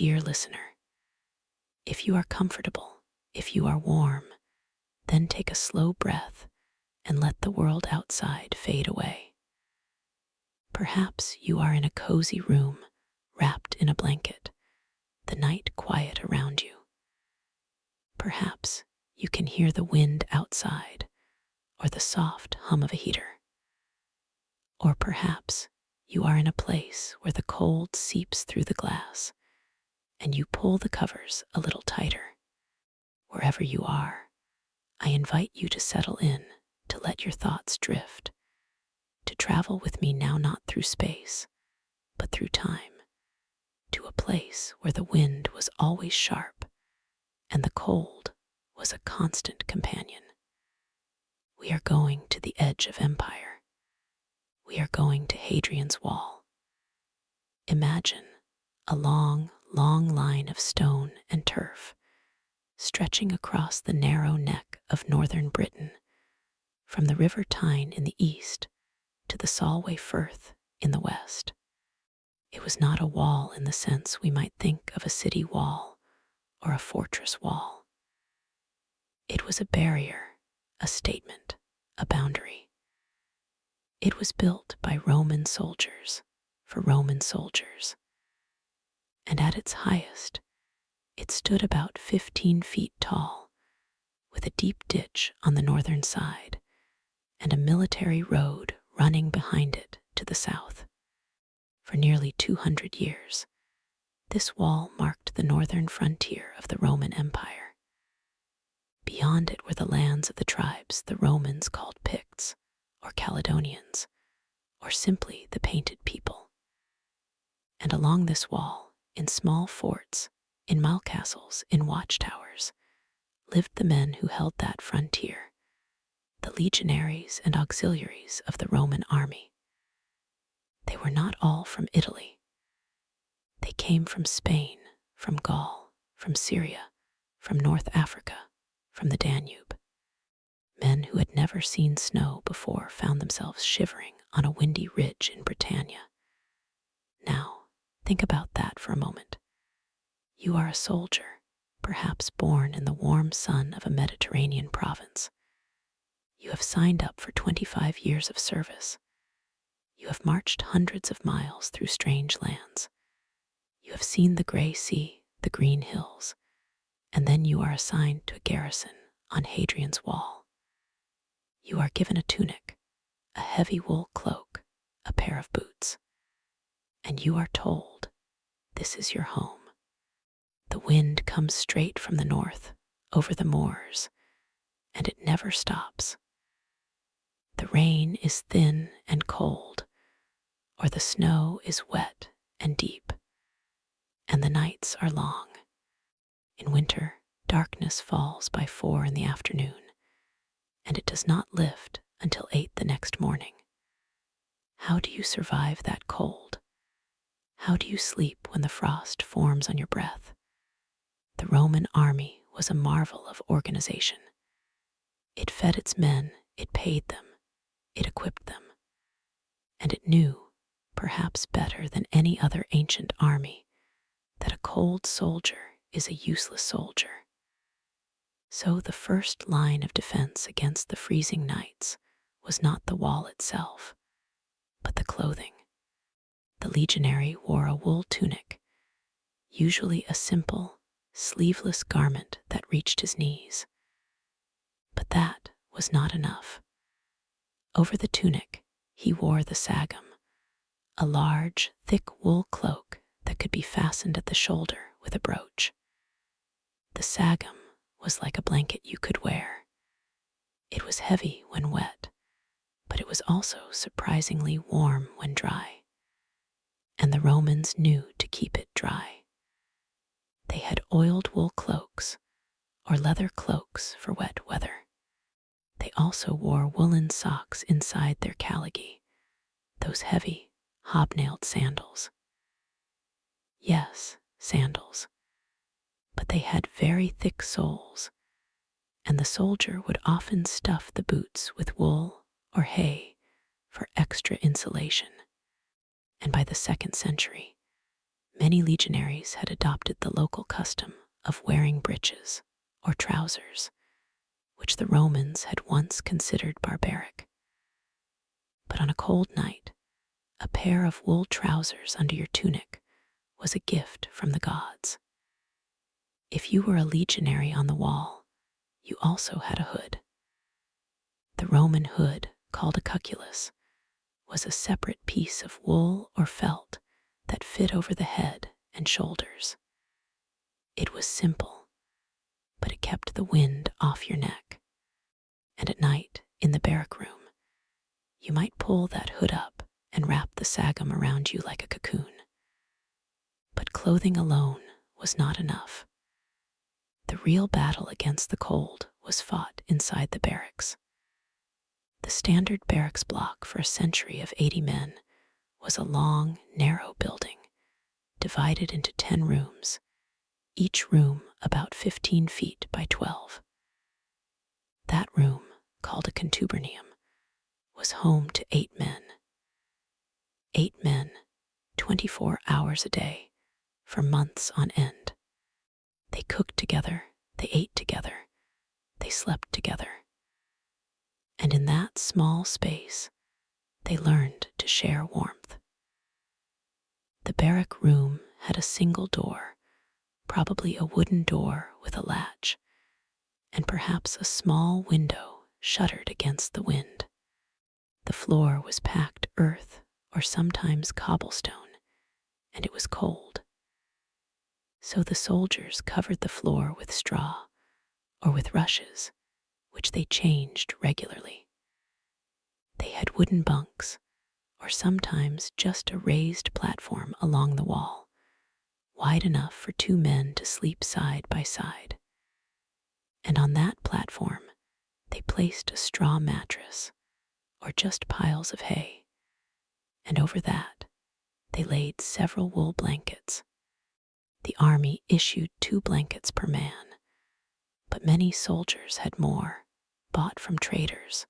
dear listener, if you are comfortable, if you are warm, then take a slow breath and let the world outside fade away. Perhaps you are in a cozy room, wrapped in a blanket, the night quiet around you. Perhaps you can hear the wind outside or the soft hum of a heater. Or perhaps you are in a place where the cold seeps through the glass and you pull the covers a little tighter. Wherever you are, I invite you to settle in, to let your thoughts drift, to travel with me now not through space, but through time, to a place where the wind was always sharp and the cold was a constant companion. We are going to the edge of empire. We are going to Hadrian's wall. Imagine a long, long line of stone and turf stretching across the narrow neck of northern Britain, from the River Tyne in the east to the Solway Firth in the west. It was not a wall in the sense we might think of a city wall or a fortress wall. It was a barrier, a statement, a boundary. It was built by Roman soldiers for Roman soldiers, and at its highest, it stood about 15 feet tall, with a deep ditch on the northern side and a military road running behind it to the south. For nearly 200 years, this wall marked the northern frontier of the Roman Empire. Beyond it were the lands of the tribes the Romans called Picts, or Caledonians, or simply the Painted People. And along this wall, in small forts, in mile castles, in watchtowers, lived the men who held that frontier, the legionaries and auxiliaries of the Roman army. They were not all from Italy. They came from Spain, from Gaul, from Syria, from North Africa, from the Danube. Men who had never seen snow before found themselves shivering on a windy ridge in Britannia. Now, think about that for a moment. You are a soldier, perhaps born in the warm sun of a Mediterranean province. You have signed up for 25 years of service. You have marched hundreds of miles through strange lands. You have seen the gray sea, the green hills, and then you are assigned to a garrison on Hadrian's wall. You are given a tunic, a heavy wool cloak, a pair of boots, and you are told, this is your home. The wind comes straight from the north, over the moors, and it never stops. The rain is thin and cold, or the snow is wet and deep, and the nights are long. In winter, darkness falls by 4 in the afternoon, and it does not lift until 8 the next morning. How do you survive that cold? How do you sleep when the frost forms on your breath? The Roman army was a marvel of organization. It fed its men, it paid them, it equipped them, and it knew, perhaps better than any other ancient army, that a cold soldier is a useless soldier. So the first line of defense against the freezing nights was not the wall itself, but the clothing. The legionary wore a wool tunic, usually a simple, sleeveless garment that reached his knees. But that was not enough. Over the tunic, he wore the sagum, a large, thick wool cloak that could be fastened at the shoulder with a brooch. The sagum was like a blanket you could wear. It was heavy when wet, but it was also surprisingly warm when dry. And the Romans knew to keep it dry. They had oiled wool cloaks, or leather cloaks for wet weather. They also wore woolen socks inside their caligae, those heavy, hobnailed sandals. Yes, sandals. But they had very thick soles, and the soldier would often stuff the boots with wool or hay for extra insulation. And by the 2nd century, Many legionaries had adopted the local custom of wearing breeches or trousers, which the Romans had once considered barbaric. But on a cold night, a pair of wool trousers under your tunic was a gift from the gods. If you were a legionary on the wall, you also had a hood. The Roman hood, called a cuculus, was a separate piece of wool or felt that fit over the head and shoulders. It was simple, but it kept the wind off your neck. And at night, in the barrack room, you might pull that hood up and wrap the sagum around you like a cocoon. But clothing alone was not enough. The real battle against the cold was fought inside the barracks. The standard barracks block for a century of 80 men was a long, narrow building divided into 10 rooms, each room about 15 feet by 12. That room, called a contubernium, was home to 8 men. 8 men, 24 hours a day, for months on end. They cooked together, they ate together, they slept together. And in that small space, they learned to share warmth. The barrack room had a single door, probably a wooden door with a latch, and perhaps a small window shuttered against the wind. The floor was packed earth or sometimes cobblestone, and it was cold. So the soldiers covered the floor with straw or with rushes, which they changed regularly. They had wooden bunks, or sometimes just a raised platform along the wall, wide enough for 2 men to sleep side by side. And on that platform, they placed a straw mattress, or just piles of hay, and over that, they laid several wool blankets. The army issued 2 blankets per man, but many soldiers had more, bought from traders,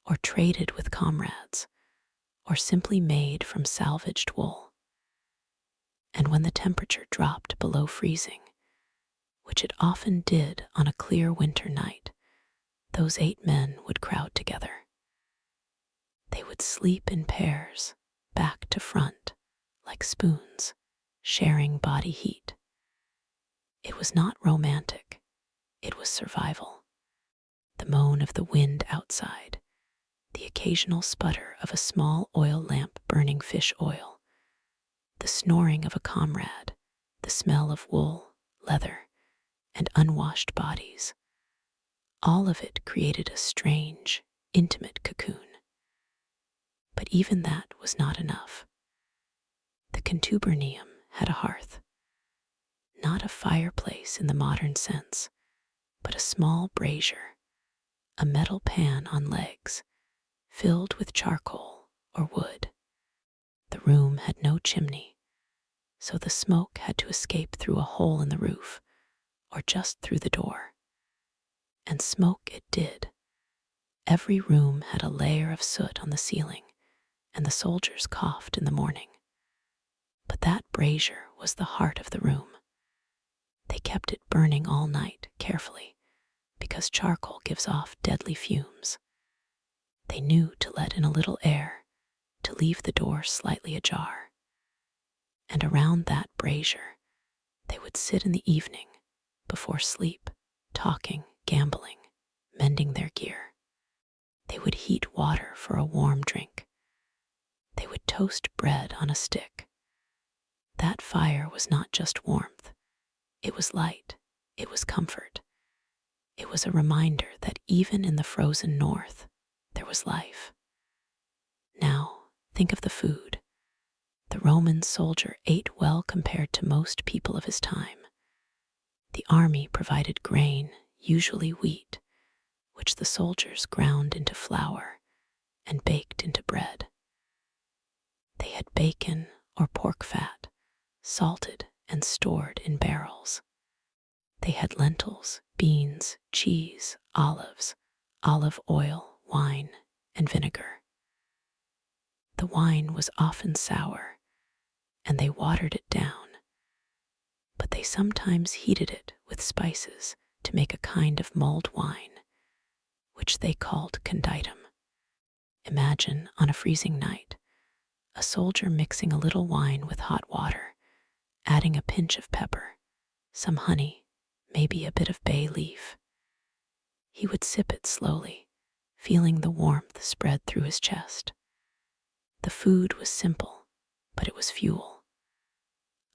or traded with comrades, or simply made from salvaged wool. And when the temperature dropped below freezing, which it often did on a clear winter night, those 8 men would crowd together. They would sleep in pairs, back to front, like spoons, sharing body heat. It was not romantic, it was survival. The moan of the wind outside, the occasional sputter of a small oil lamp burning fish oil, the snoring of a comrade, the smell of wool, leather, and unwashed bodies. All of it created a strange, intimate cocoon. But even that was not enough. The contubernium had a hearth, not a fireplace in the modern sense, but a small brazier, a metal pan on legs, filled with charcoal or wood. The room had no chimney, so the smoke had to escape through a hole in the roof, or just through the door. And smoke it did. Every room had a layer of soot on the ceiling, and the soldiers coughed in the morning. But that brazier was the heart of the room. They kept it burning all night, carefully, because charcoal gives off deadly fumes. They knew to let in a little air, to leave the door slightly ajar. And around that brazier, they would sit in the evening, before sleep, talking, gambling, mending their gear. They would heat water for a warm drink. They would toast bread on a stick. That fire was not just warmth. It was light. It was comfort. It was a reminder that even in the frozen north, there was life. Now, think of the food. The Roman soldier ate well compared to most people of his time. The army provided grain, usually wheat, which the soldiers ground into flour and baked into bread. They had bacon or pork fat, salted and stored in barrels. They had lentils, beans, cheese, olives, olive oil, wine, and vinegar. The wine was often sour, and they watered it down, sometimes heated it with spices to make a kind of mulled wine, which they called conditum. Imagine, on a freezing night, a soldier mixing a little wine with hot water, adding a pinch of pepper, some honey, maybe a bit of bay leaf. He would sip it slowly, feeling the warmth spread through his chest. The food was simple, but it was fuel.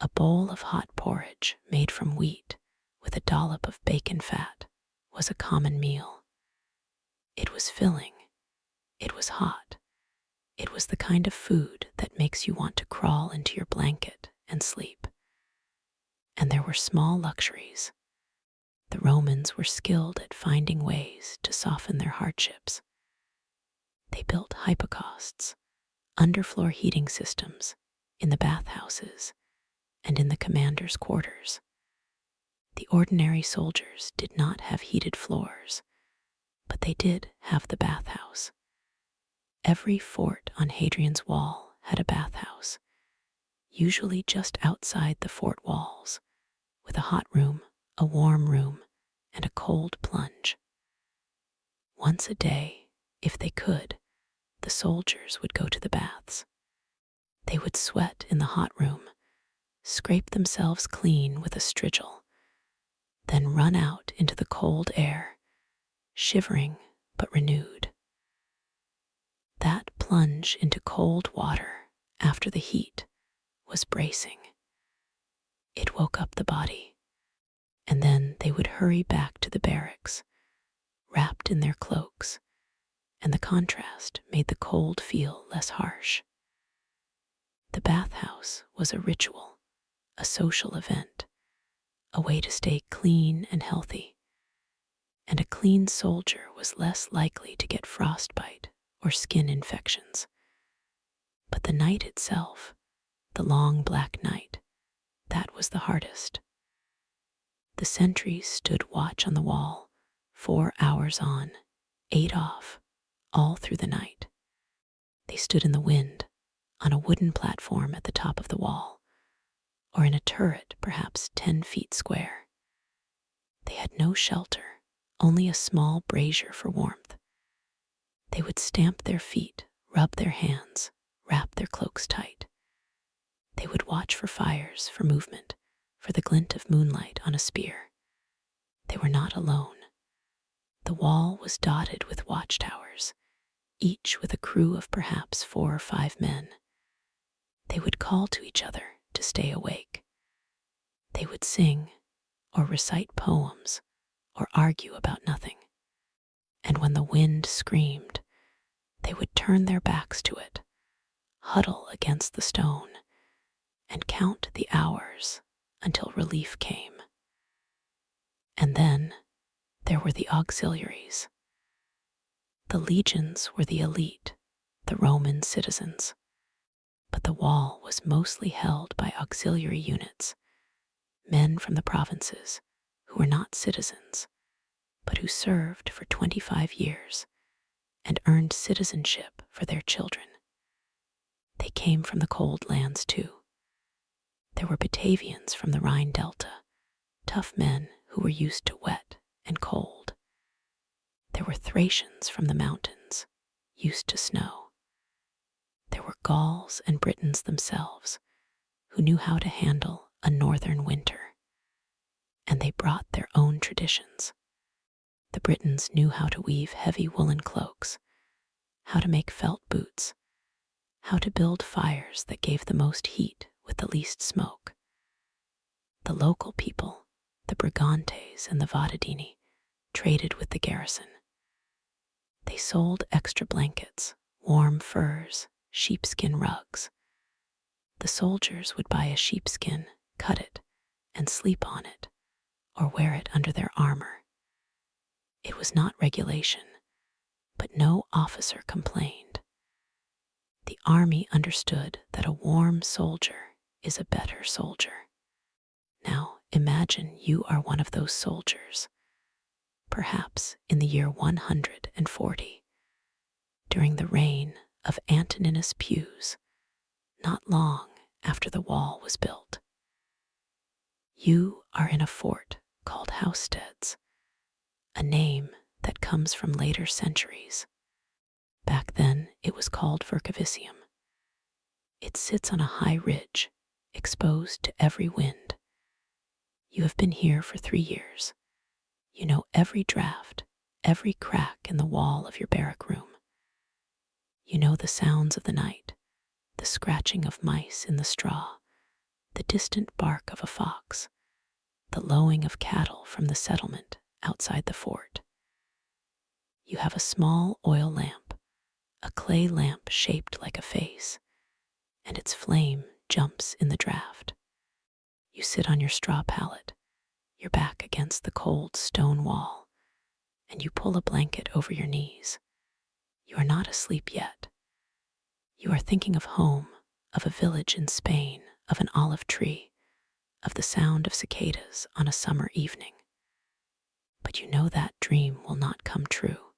A bowl of hot porridge made from wheat with a dollop of bacon fat was a common meal. It was filling. It was hot. It was the kind of food that makes you want to crawl into your blanket and sleep. And there were small luxuries. The Romans were skilled at finding ways to soften their hardships. They built hypocausts, underfloor heating systems, in the bathhouses and in the commander's quarters. The ordinary soldiers did not have heated floors, but they did have the bathhouse. Every fort on Hadrian's wall had a bathhouse, usually just outside the fort walls, with a hot room, a warm room, and a cold plunge. Once a day, if they could, the soldiers would go to the baths. They would sweat in the hot room, scrape themselves clean with a strigil, then run out into the cold air, shivering but renewed. That plunge into cold water after the heat was bracing. It woke up the body, and then they would hurry back to the barracks, wrapped in their cloaks, and the contrast made the cold feel less harsh. The bathhouse was a ritual, a social event, a way to stay clean and healthy, and a clean soldier was less likely to get frostbite or skin infections. But the night itself, the long black night, that was the hardest. The sentries stood watch on the wall, 4 hours on, 8 off, all through the night. They stood in the wind, on a wooden platform at the top of the wall, or in a turret perhaps 10 feet square. They had no shelter, only a small brazier for warmth. They would stamp their feet, rub their hands, wrap their cloaks tight. They would watch for fires, for movement, for the glint of moonlight on a spear. They were not alone. The wall was dotted with watchtowers, each with a crew of perhaps 4 or 5 men. They would call to each other to stay awake. They would sing, or recite poems, or argue about nothing. And when the wind screamed, they would turn their backs to it, huddle against the stone, and count the hours until relief came. And then there were the auxiliaries. The legions were the elite, the Roman citizens, but the wall was mostly held by auxiliary units, men from the provinces who were not citizens, but who served for 25 years and earned citizenship for their children. They came from the cold lands too. There were Batavians from the Rhine Delta, tough men who were used to wet and cold. There were Thracians from the mountains, used to snow. There were Gauls and Britons themselves, who knew how to handle a northern winter. And they brought their own traditions. The Britons knew how to weave heavy woolen cloaks, how to make felt boots, how to build fires that gave the most heat with the least smoke. The local people, the Brigantes and the Vadadini, traded with the garrison. They sold extra blankets, warm furs, sheepskin rugs. The soldiers would buy a sheepskin, cut it, and sleep on it, or wear it under their armor. It was not regulation, but no officer complained. The army understood that a warm soldier is a better soldier. Now imagine you are one of those soldiers, perhaps in the year 140, during the reign of Antoninus Pius, not long after the wall was built. You are in a fort called Housesteads, a name that comes from later centuries. Back then, it was called Vercovicium. It sits on a high ridge, exposed to every wind. You have been here for 3 years. You know every draft, every crack in the wall of your barrack room. You know the sounds of the night, the scratching of mice in the straw, the distant bark of a fox, the lowing of cattle from the settlement outside the fort. You have a small oil lamp, a clay lamp shaped like a face, and its flame jumps in the draft. You sit on your straw pallet, your back against the cold stone wall, and you pull a blanket over your knees. You are not asleep yet. You are thinking of home, of a village in Spain, of an olive tree, of the sound of cicadas on a summer evening. But you know that dream will not come true.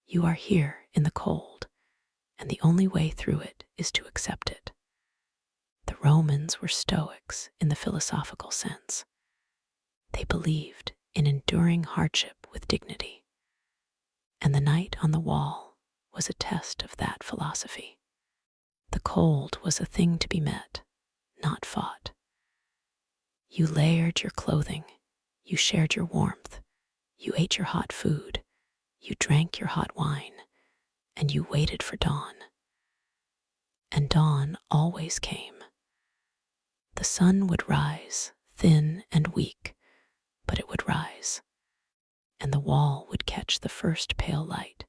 You are here in the cold, and the only way through it is to accept it. The Romans were Stoics in the philosophical sense. They believed in enduring hardship with dignity, and the night on the wall was a test of that philosophy. The cold was a thing to be met, not fought. You layered your clothing, you shared your warmth, you ate your hot food, you drank your hot wine, and you waited for dawn. And dawn always came. The sun would rise, thin and weak, but it would rise, and the wall would catch the first pale light,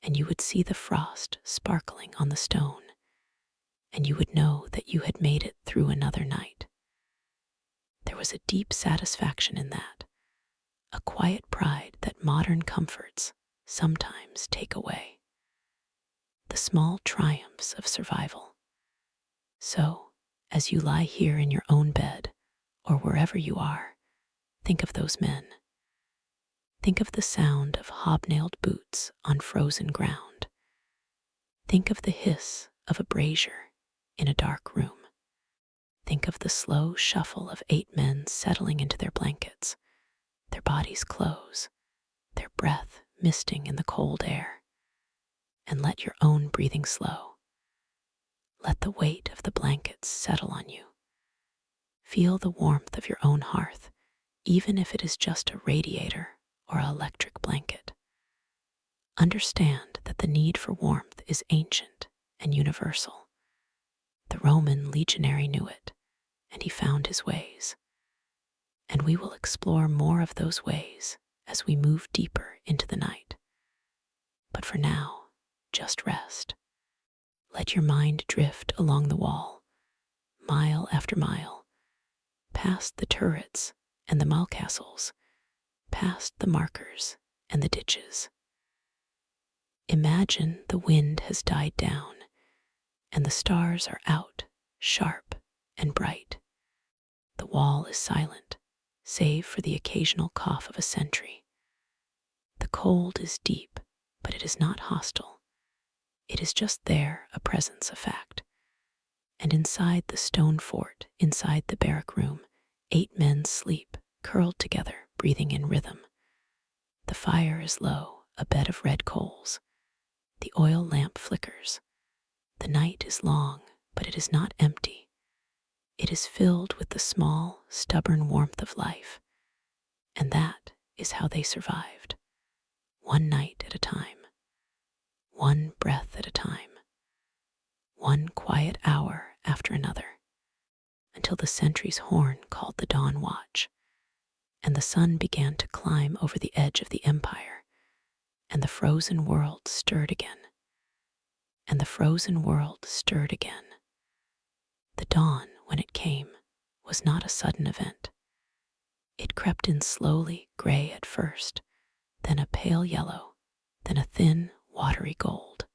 and you would see the frost sparkling on the stone, and you would know that you had made it through another night. There was a deep satisfaction in that, a quiet pride that modern comforts sometimes take away. The small triumphs of survival. So, as you lie here in your own bed, or wherever you are, think of those men. Think of the sound of hobnailed boots on frozen ground. Think of the hiss of a brazier in a dark room. Think of the slow shuffle of 8 men settling into their blankets, their bodies close, their breath misting in the cold air. And let your own breathing slow. Let the weight of the blankets settle on you. Feel the warmth of your own hearth, even if it is just a radiator or an electric blanket. Understand that the need for warmth is ancient and universal. The Roman legionary knew it, and he found his ways. And we will explore more of those ways as we move deeper into the night. But for now, just rest. Let your mind drift along the wall, mile after mile, past the turrets and the Malcastles, past the markers and the ditches. Imagine the wind has died down, and the stars are out, sharp and bright. The wall is silent, save for the occasional cough of a sentry. The cold is deep, but it is not hostile. It is just there, a presence, a fact. And inside the stone fort, inside the barrack room, 8 men sleep, curled together, breathing in rhythm. The fire is low, a bed of red coals. The oil lamp flickers. The night is long, but it is not empty. It is filled with the small, stubborn warmth of life. And that is how they survived. One night at a time. One breath at a time. One quiet hour after another. Until the sentry's horn called the dawn watch. And the sun began to climb over the edge of the empire. And the frozen world stirred again. And the frozen world stirred again. The dawn, when it came, was not a sudden event. It crept in slowly, gray at first, then a pale yellow, then a thin, watery gold.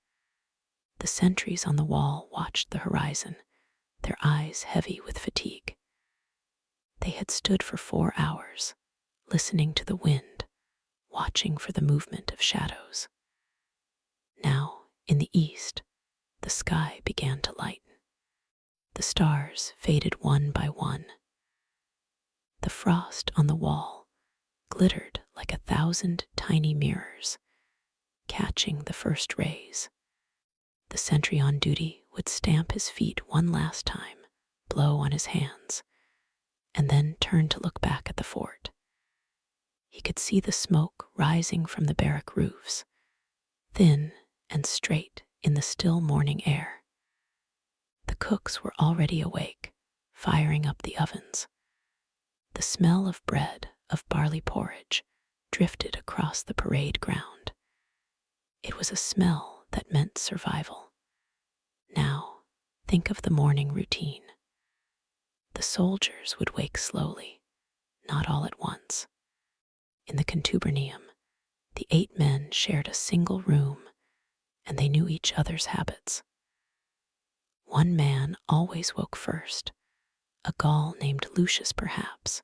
The sentries on the wall watched the horizon, their eyes heavy with fatigue. They had stood for 4 hours, listening to the wind, watching for the movement of shadows. Now, in the east, the sky began to lighten. The stars faded one by one. frost on the wall glittered like 1,000 tiny mirrors, catching the first rays. The sentry on duty would stamp his feet one last time, blow on his hands, and then turn to look back at the fort. He could see the smoke rising from the barrack roofs, thin and straight in the still morning air. The cooks were already awake, firing up the ovens. The smell of bread, of barley porridge, drifted across the parade ground. It was a smell that meant survival. Now, think of the morning routine. The soldiers would wake slowly, not all at once. In the contubernium, the 8 men shared a single room, and they knew each other's habits. One man always woke first, a Gaul named Lucius perhaps,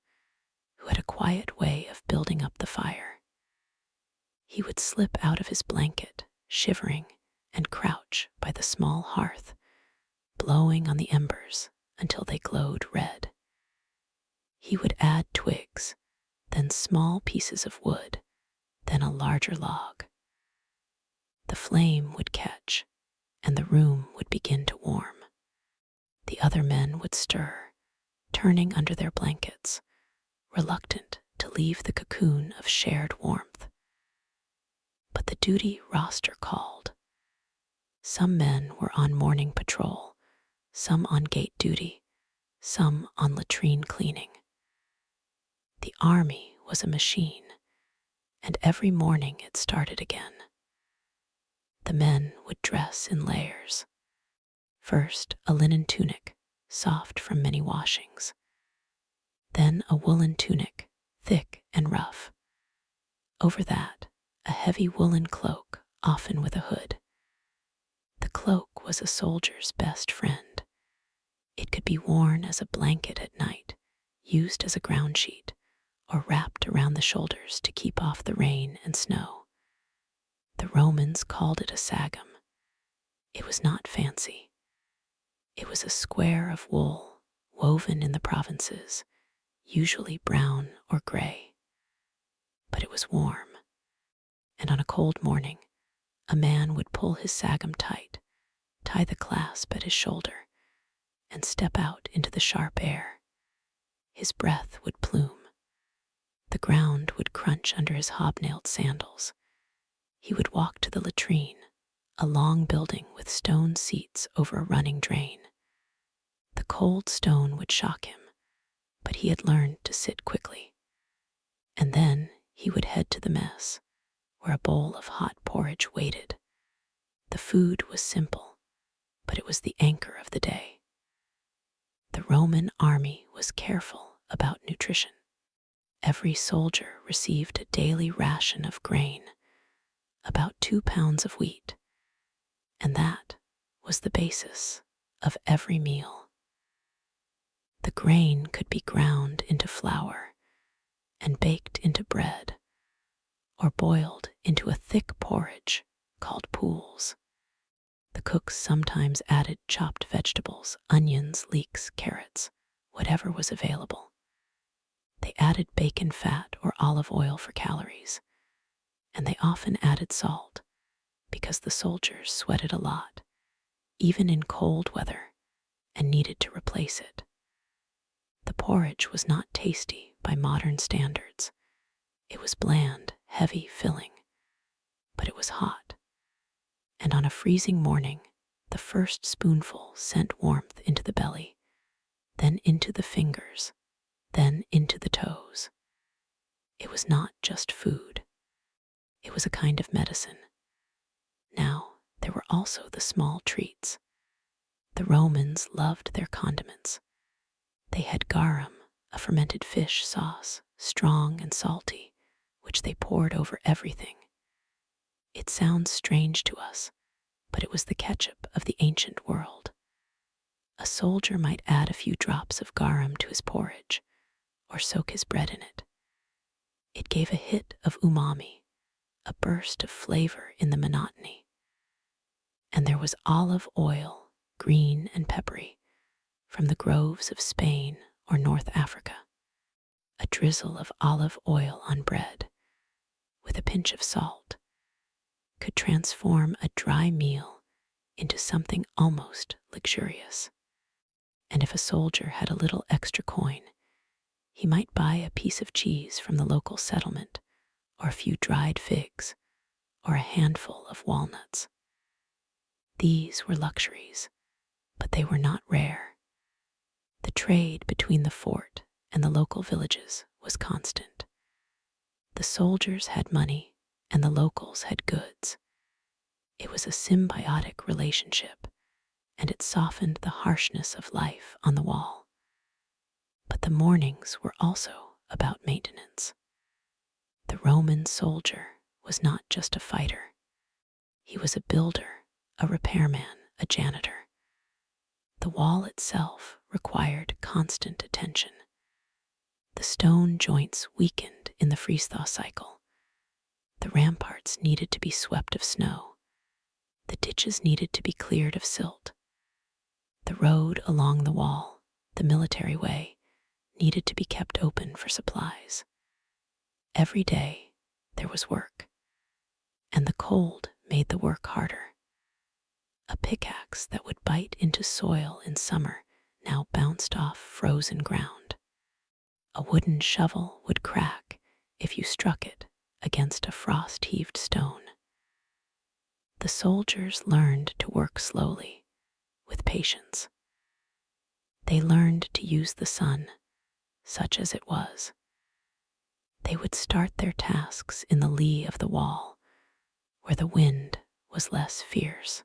who had a quiet way of building up the fire. He would slip out of his blanket, shivering, and crouch by the small hearth, blowing on the embers until they glowed red. He would add twigs, then small pieces of wood, then a larger log. The flame would catch, and the room would begin to warm. The other men would stir, turning under their blankets, reluctant to leave the cocoon of shared warmth. But the duty roster called. Some men were on morning patrol, some on gate duty, some on latrine cleaning. The army was a machine, and every morning it started again. The men would dress in layers. First, a linen tunic, soft from many washings. Then a woolen tunic, thick and rough. Over that, a heavy woolen cloak, often with a hood. The cloak was a soldier's best friend. It could be worn as a blanket at night, used as a ground sheet, or wrapped around the shoulders to keep off the rain and snow. The Romans called it a sagum. It was not fancy. It was a square of wool woven in the provinces, usually brown or gray. But it was warm, and on a cold morning, a man would pull his sagum tight, tie the clasp at his shoulder, and step out into the sharp air. His breath would plume. The ground would crunch under his hobnailed sandals. He would walk to the latrine, a long building with stone seats over a running drain. The cold stone would shock him, but he had learned to sit quickly. And then he would head to the mess, where a bowl of hot porridge waited. The food was simple, but it was the anchor of the day. The Roman army was careful about nutrition. Every soldier received a daily ration of grain, about 2 pounds of wheat, and that was the basis of every meal. The grain could be ground into flour and baked into bread, or boiled into a thick porridge called pools. The cooks sometimes added chopped vegetables, onions, leeks, carrots, whatever was available. They added bacon fat or olive oil for calories, and they often added salt because the soldiers sweated a lot, even in cold weather, and needed to replace it. The porridge was not tasty by modern standards. It was bland, heavy, filling, but it was hot. And on a freezing morning, the first spoonful sent warmth into the belly, then into the fingers, then into the toes. It was not just food. It was a kind of medicine. Now, there were also the small treats. The Romans loved their condiments. They had garum, a fermented fish sauce, strong and salty, which they poured over everything. It sounds strange to us, but it was the ketchup of the ancient world. A soldier might add a few drops of garum to his porridge, or soak his bread in it. It gave a hit of umami, a burst of flavor in the monotony. And there was olive oil, green and peppery, from the groves of Spain or North Africa. A drizzle of olive oil on bread, with a pinch of salt, could transform a dry meal into something almost luxurious. And if a soldier had a little extra coin, he might buy a piece of cheese from the local settlement, or a few dried figs, or a handful of walnuts. These were luxuries, but they were not rare. The trade between the fort and the local villages was constant. The soldiers had money, and the locals had goods. It was a symbiotic relationship, and it softened the harshness of life on the wall. But the mornings were also about maintenance. The Roman soldier was not just a fighter. He was a builder, a repairman, a janitor. The wall itself required constant attention. The stone joints weakened in the freeze-thaw cycle. The ramparts needed to be swept of snow. The ditches needed to be cleared of silt. The road along the wall, the military way, needed to be kept open for supplies. Every day there was work, and the cold made the work harder. A pickaxe that would bite into soil in summer now bounced off frozen ground. A wooden shovel would crack if you struck it against a frost-heaved stone. The soldiers learned to work slowly, with patience. They learned to use the sun, such as it was. They would start their tasks in the lee of the wall, where the wind was less fierce.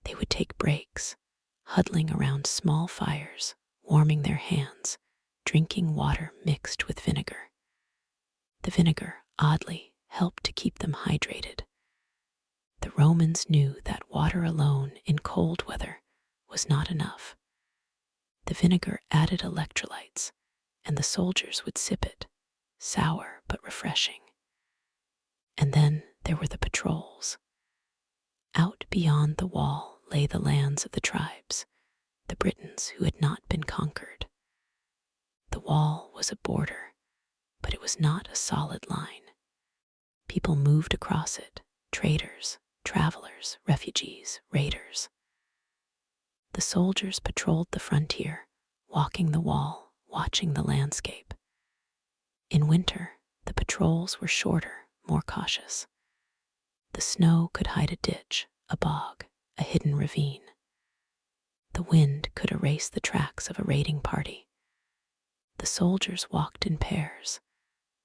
They would take breaks, huddling around small fires, warming their hands, drinking water mixed with vinegar. The vinegar, oddly, helped to keep them hydrated. The Romans knew that water alone in cold weather was not enough. The vinegar added electrolytes, and the soldiers would sip it, sour but refreshing. And then there were the patrols. Out beyond the wall lay the lands of the tribes, the Britons who had not been conquered. The wall was a border, but it was not a solid line. People moved across it, traders, travelers, refugees, raiders. The soldiers patrolled the frontier, walking the wall, watching the landscape. In winter, the patrols were shorter, more cautious. The snow could hide a ditch, a bog, a hidden ravine. The wind could erase the tracks of a raiding party. The soldiers walked in pairs,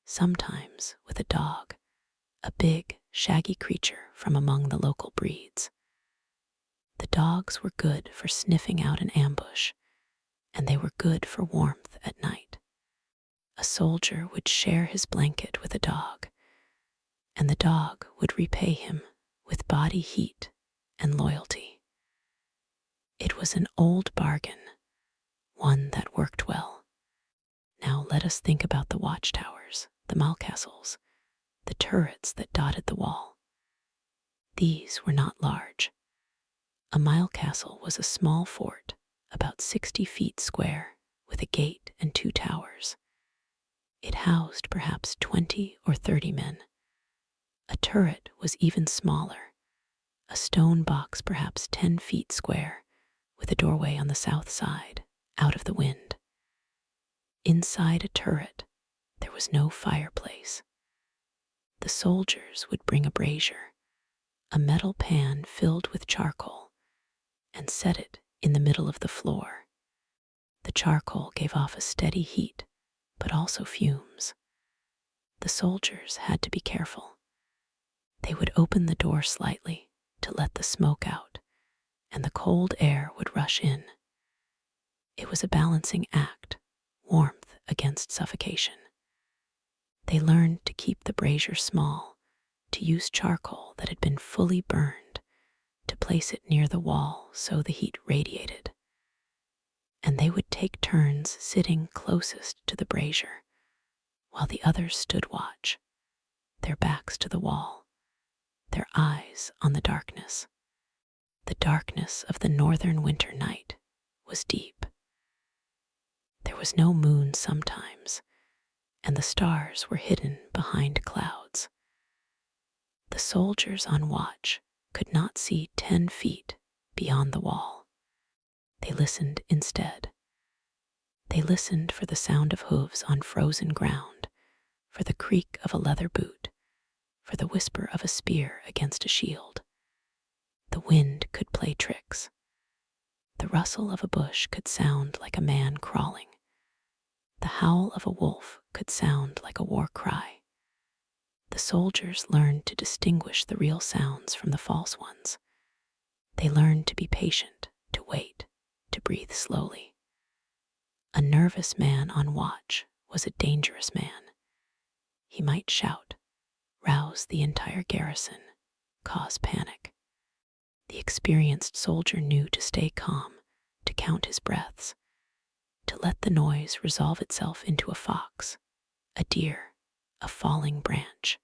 sometimes with a dog, a big, shaggy creature from among the local breeds. The dogs were good for sniffing out an ambush, and they were good for warmth at night. A soldier would share his blanket with a dog, and the dog would repay him with body heat and loyalty. It was an old bargain, one that worked well. Now let us think about the watchtowers, the malcastles, the turrets that dotted the wall. These were not large. A mile castle was a small fort, about 60 feet square, with a gate and 2 towers. It housed perhaps 20 or 30 men. A turret was even smaller, a stone box perhaps 10 feet square, with a doorway on the south side, out of the wind. Inside a turret, there was no fireplace. The soldiers would bring a brazier, a metal pan filled with charcoal, and set it in the middle of the floor. The charcoal gave off a steady heat, but also fumes. The soldiers had to be careful. They would open the door slightly to let the smoke out, and the cold air would rush in. It was a balancing act, warmth against suffocation. They learned to keep the brazier small, to use charcoal that had been fully burned, to place it near the wall so the heat radiated. And they would take turns sitting closest to the brazier, while the others stood watch, their backs to the wall, their eyes on the darkness. The darkness of the northern winter night was deep. There was no moon sometimes, and the stars were hidden behind clouds. The soldiers on watch could not see 10 feet beyond the wall. They listened instead. They listened for the sound of hooves on frozen ground, for the creak of a leather boot, for the whisper of a spear against a shield. The wind could play tricks. The rustle of a bush could sound like a man crawling. The howl of a wolf could sound like a war cry. The soldiers learned to distinguish the real sounds from the false ones. They learned to be patient, to wait, to breathe slowly. A nervous man on watch was a dangerous man. He might shout, rouse the entire garrison, cause panic. The experienced soldier knew to stay calm, to count his breaths, to let the noise resolve itself into a fox, a deer, a falling branch.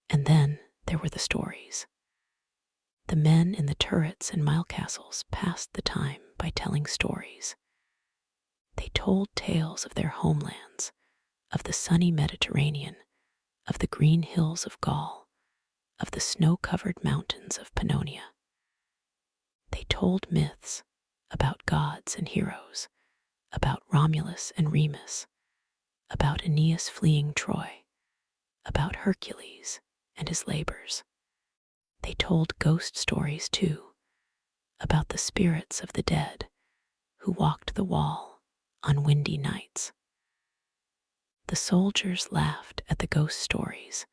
And then there were the stories. The men in the turrets and mile castles passed the time by telling stories. They told tales of their homelands, of the sunny Mediterranean, of the green hills of Gaul, of the snow-covered mountains of Pannonia. They told myths about gods and heroes, about Romulus and Remus, about Aeneas fleeing Troy, about Hercules and his labors. They told ghost stories too, about the spirits of the dead who walked the wall on windy nights. The soldiers laughed at the ghost stories,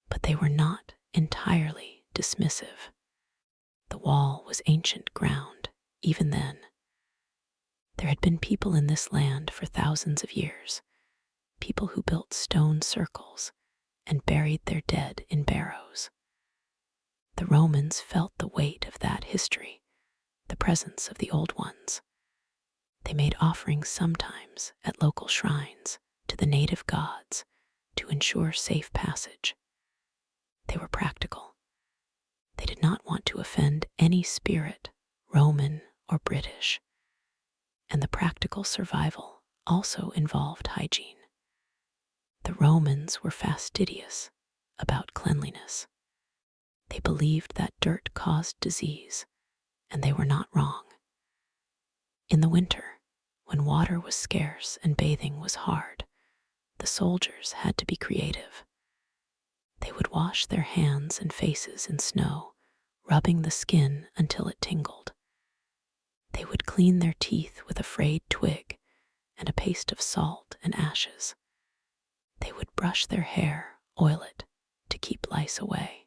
but they were not entirely dismissive. The wall was ancient ground, even then. There had been people in this land for thousands of years, people who built stone circles and buried their dead in barrows. The Romans felt the weight of that history, the presence of the old ones. They made offerings sometimes at local shrines to the native gods to ensure safe passage. They were practical. They did not want to offend any spirit, Roman or British. And the practical survival also involved hygiene. The Romans were fastidious about cleanliness. They believed that dirt caused disease, and they were not wrong. In the winter, when water was scarce and bathing was hard, the soldiers had to be creative. They would wash their hands and faces in snow, rubbing the skin until it tingled. They would clean their teeth with a frayed twig and a paste of salt and ashes. They would brush their hair, oil it, to keep lice away.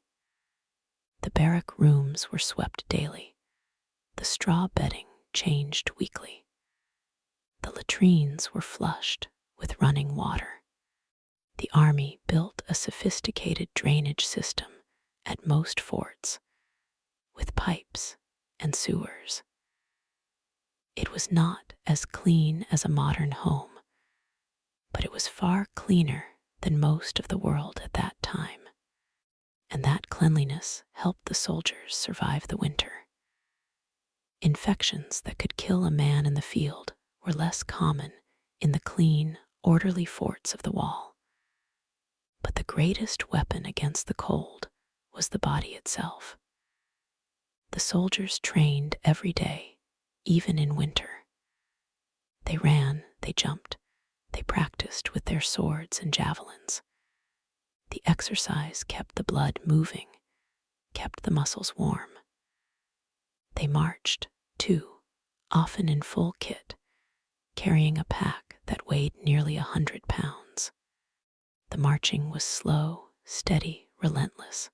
The barrack rooms were swept daily. The straw bedding changed weekly. The latrines were flushed with running water. The army built a sophisticated drainage system at most forts, with pipes and sewers. It was not as clean as a modern home, but it was far cleaner than most of the world at that time. And that cleanliness helped the soldiers survive the winter. Infections that could kill a man in the field were less common in the clean, orderly forts of the wall. But the greatest weapon against the cold was the body itself. The soldiers trained every day, even in winter. They ran, they jumped, they practiced with their swords and javelins. The exercise kept the blood moving, kept the muscles warm. They marched, too, often in full kit, carrying a pack that weighed nearly 100 pounds. The marching was slow, steady, relentless.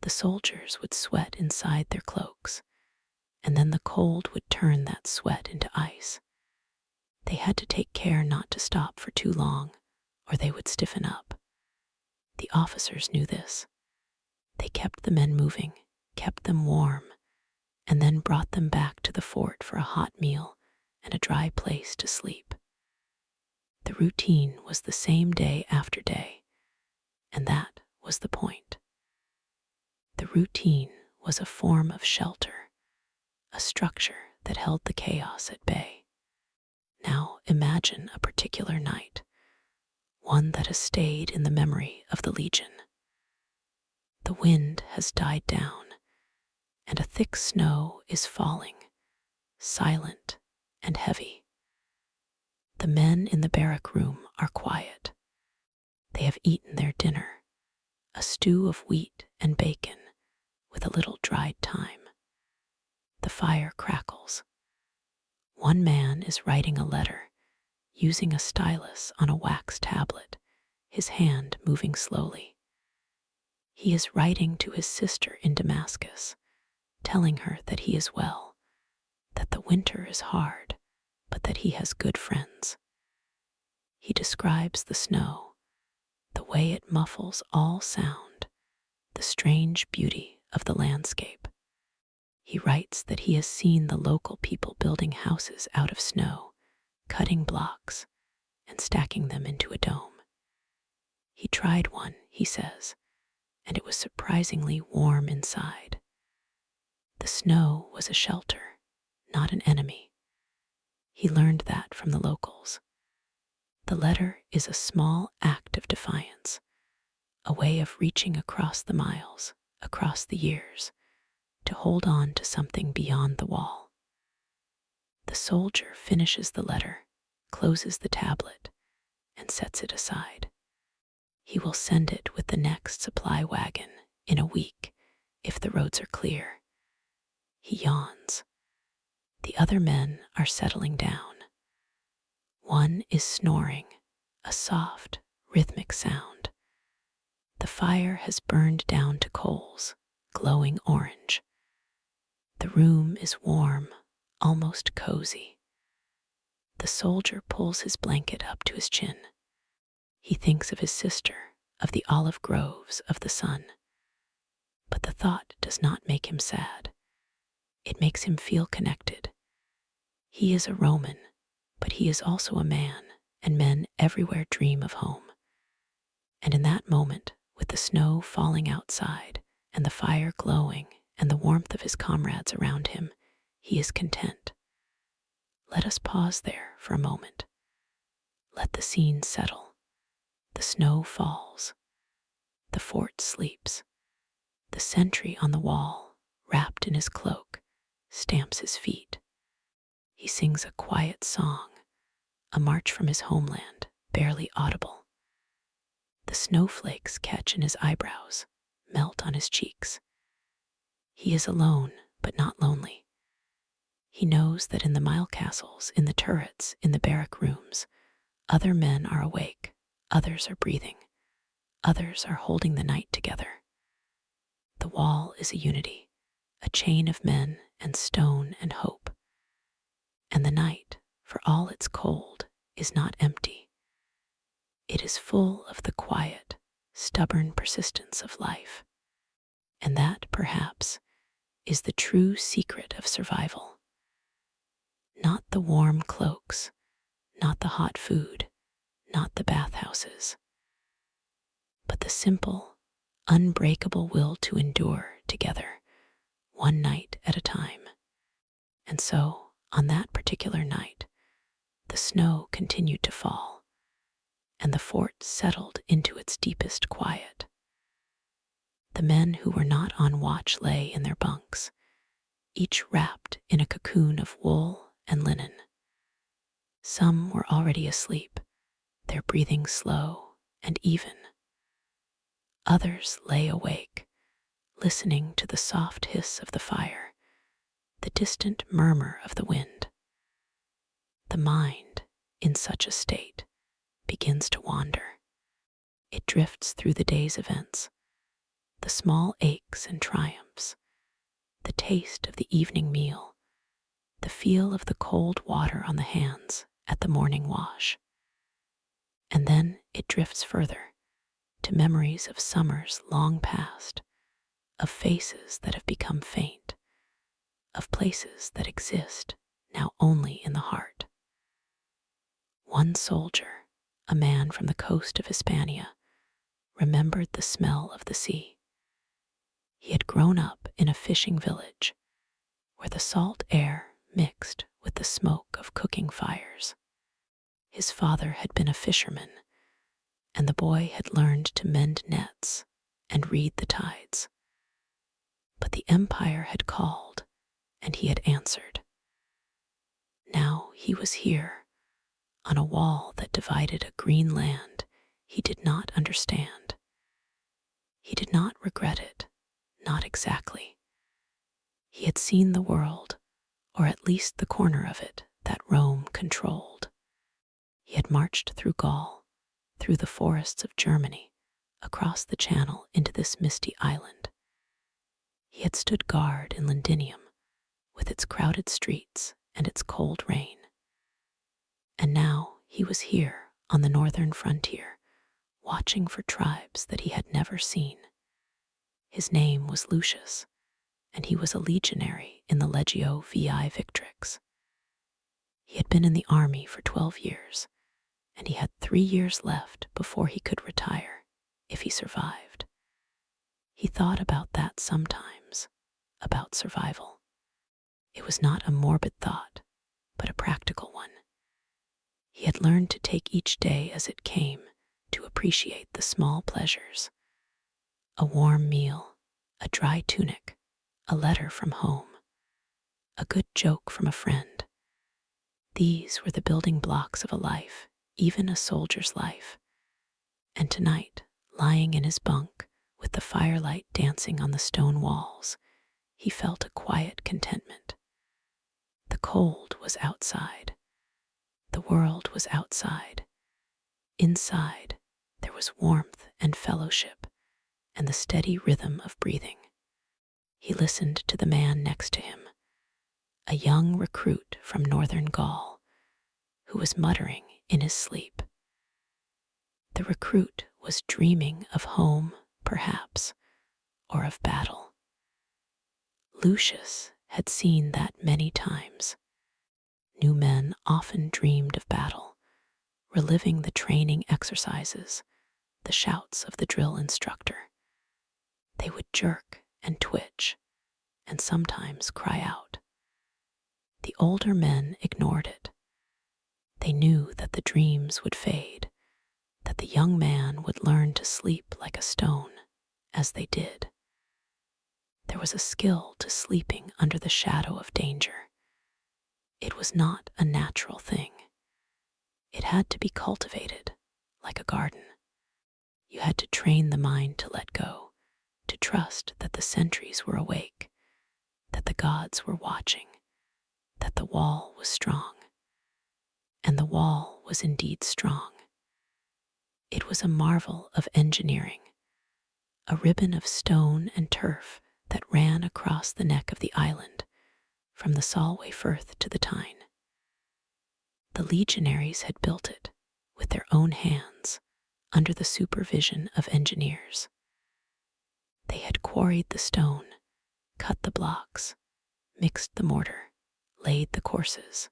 The soldiers would sweat inside their cloaks, and then the cold would turn that sweat into ice. They had to take care not to stop for too long, or they would stiffen up. The officers knew this. They kept the men moving, kept them warm, and then brought them back to the fort for a hot meal and a dry place to sleep. The routine was the same day after day, and that was the point. The routine was a form of shelter, a structure that held the chaos at bay. Now imagine a particular night, one that has stayed in the memory of the legion. The wind has died down, and a thick snow is falling, silent and heavy. The men in the barrack room are quiet. They have eaten their dinner, a stew of wheat and bacon with a little dried thyme. The fire crackles. One man is writing a letter, using a stylus on a wax tablet, his hand moving slowly. He is writing to his sister in Damascus, telling her that he is well, that the winter is hard, but that he has good friends. He describes the snow, the way it muffles all sound, the strange beauty of the landscape. He writes that he has seen the local people building houses out of snow, cutting blocks, and stacking them into a dome. He tried one, he says, and it was surprisingly warm inside. The snow was a shelter, not an enemy. He learned that from the locals. The letter is a small act of defiance, a way of reaching across the miles, across the years, to hold on to something beyond the wall. The soldier finishes the letter, closes the tablet, and sets it aside. He will send it with the next supply wagon in a week if the roads are clear. He yawns. The other men are settling down. One is snoring, a soft, rhythmic sound. The fire has burned down to coals, glowing orange. The room is warm, almost cozy. The soldier pulls his blanket up to his chin. He thinks of his sister, of the olive groves of the sun. But the thought does not make him sad. It makes him feel connected. He is a Roman, but he is also a man, and men everywhere dream of home. And in that moment, with the snow falling outside, and the fire glowing, and the warmth of his comrades around him, he is content. Let us pause there for a moment. Let the scene settle. The snow falls. The fort sleeps. The sentry on the wall, wrapped in his cloak, stamps his feet. He sings a quiet song, a march from his homeland, barely audible. The snowflakes catch in his eyebrows, melt on his cheeks. He is alone, but not lonely. He knows that in the mile castles, in the turrets, in the barrack rooms, other men are awake, others are breathing, others are holding the night together. The wall is a unity, a chain of men and stone and hope. And the night, for all its cold, is not empty. It is full of the quiet, stubborn persistence of life. And that, perhaps, is the true secret of survival. Not the warm cloaks, not the hot food, not the bathhouses, but the simple, unbreakable will to endure together, one night at a time. And so, on that particular night, the snow continued to fall, and the fort settled into its deepest quiet. The men who were not on watch lay in their bunks, each wrapped in a cocoon of wool and linen. Some were already asleep, their breathing slow and even. Others lay awake, listening to the soft hiss of the fire, the distant murmur of the wind. The mind, in such a state, begins to wander. It drifts through the day's events, the small aches and triumphs, the taste of the evening meal, the feel of the cold water on the hands at the morning wash. And then it drifts further to memories of summers long past, of faces that have become faint, of places that exist now only in the heart. One soldier, a man from the coast of Hispania, remembered the smell of the sea. He had grown up in a fishing village where the salt air mixed with the smoke of cooking fires. His father had been a fisherman, and the boy had learned to mend nets and read the tides. But the empire had called, and he had answered. Now he was here, on a wall that divided a green land he did not understand. He did not regret it, not exactly. He had seen the world, or at least the corner of it that Rome controlled. He had marched through Gaul, through the forests of Germany, across the channel into this misty island. He had stood guard in Londinium, with its crowded streets and its cold rain. And now he was here on the northern frontier, watching for tribes that he had never seen. His name was Lucius, and he was a legionary in the Legio VI Victrix. He had been in the army for 12 years, and he had 3 years left before he could retire, if he survived. He thought about that sometimes, about survival. It was not a morbid thought, but a practical one. He had learned to take each day as it came, to appreciate the small pleasures. A warm meal, a dry tunic, a letter from home, a good joke from a friend. These were the building blocks of a life, even a soldier's life. And tonight, lying in his bunk, with the firelight dancing on the stone walls, he felt a quiet contentment. The cold was outside. The world was outside. Inside, there was warmth and fellowship, and the steady rhythm of breathing. He listened to the man next to him, a young recruit from northern Gaul, who was muttering in his sleep. The recruit was dreaming of home, perhaps, or of battle. Lucius had seen that many times. New men often dreamed of battle, reliving the training exercises, the shouts of the drill instructor. They would jerk and twitch, and sometimes cry out. The older men ignored it. They knew that the dreams would fade, that the young man would learn to sleep like a stone, as they did. There was a skill to sleeping under the shadow of danger. It was not a natural thing. It had to be cultivated, like a garden. You had to train the mind to let go, to trust that the sentries were awake, that the gods were watching, that the wall was strong. And the wall was indeed strong. It was a marvel of engineering, a ribbon of stone and turf that ran across the neck of the island, from the Solway Firth to the Tyne. The legionaries had built it with their own hands, under the supervision of engineers. They had quarried the stone, cut the blocks, mixed the mortar, laid the courses.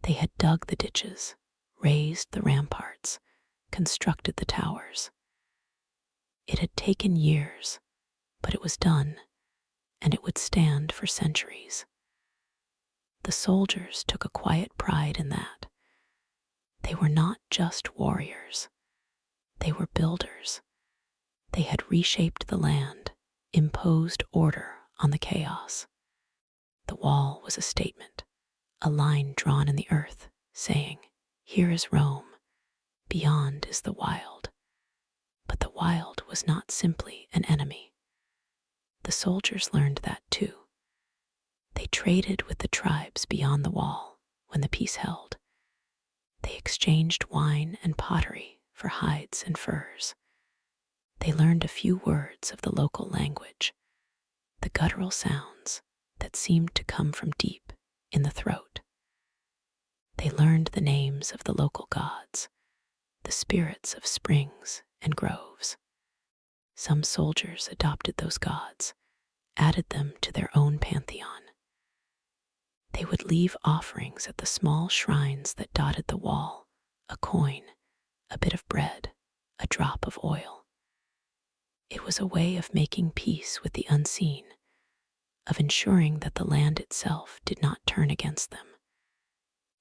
They had dug the ditches, raised the ramparts, constructed the towers. It had taken years, but it was done, and it would stand for centuries. The soldiers took a quiet pride in that. They were not just warriors. They were builders. They had reshaped the land, imposed order on the chaos. The wall was a statement, a line drawn in the earth, saying, "Here is Rome, beyond is the wild." But the wild was not simply an enemy. The soldiers learned that too. They traded with the tribes beyond the wall when the peace held. They exchanged wine and pottery for hides and furs. They learned a few words of the local language, the guttural sounds that seemed to come from deep in the throat. They learned the names of the local gods, the spirits of springs and groves. Some soldiers adopted those gods, added them to their own pantheon. They would leave offerings at the small shrines that dotted the wall, a coin, a bit of bread, a drop of oil. It was a way of making peace with the unseen, of ensuring that the land itself did not turn against them.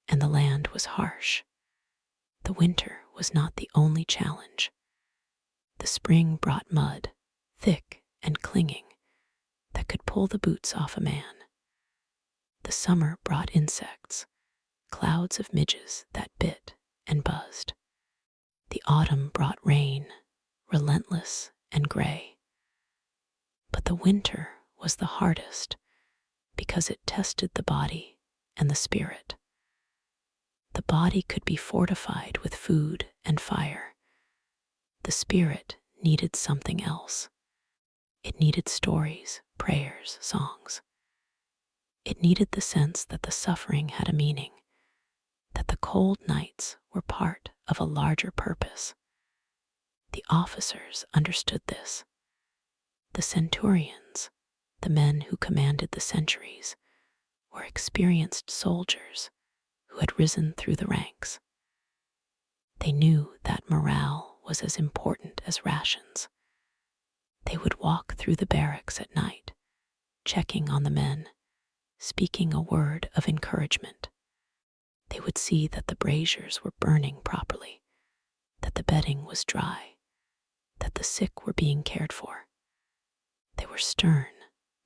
And the land was harsh. The winter was not the only challenge. The spring brought mud, thick and clinging, that could pull the boots off a man. The summer brought insects, clouds of midges that bit and buzzed. The autumn brought rain, relentless and gray. But the winter was the hardest because it tested the body and the spirit. The body could be fortified with food and fire. The spirit needed something else. It needed stories, prayers, songs. It needed the sense that the suffering had a meaning, that the cold nights were part of a larger purpose. The officers understood this. The centurions, the men who commanded the centuries, were experienced soldiers who had risen through the ranks. They knew that morale was as important as rations. They would walk through the barracks at night, checking on the men, speaking a word of encouragement. They would see that the braziers were burning properly, that the bedding was dry, that the sick were being cared for. They were stern,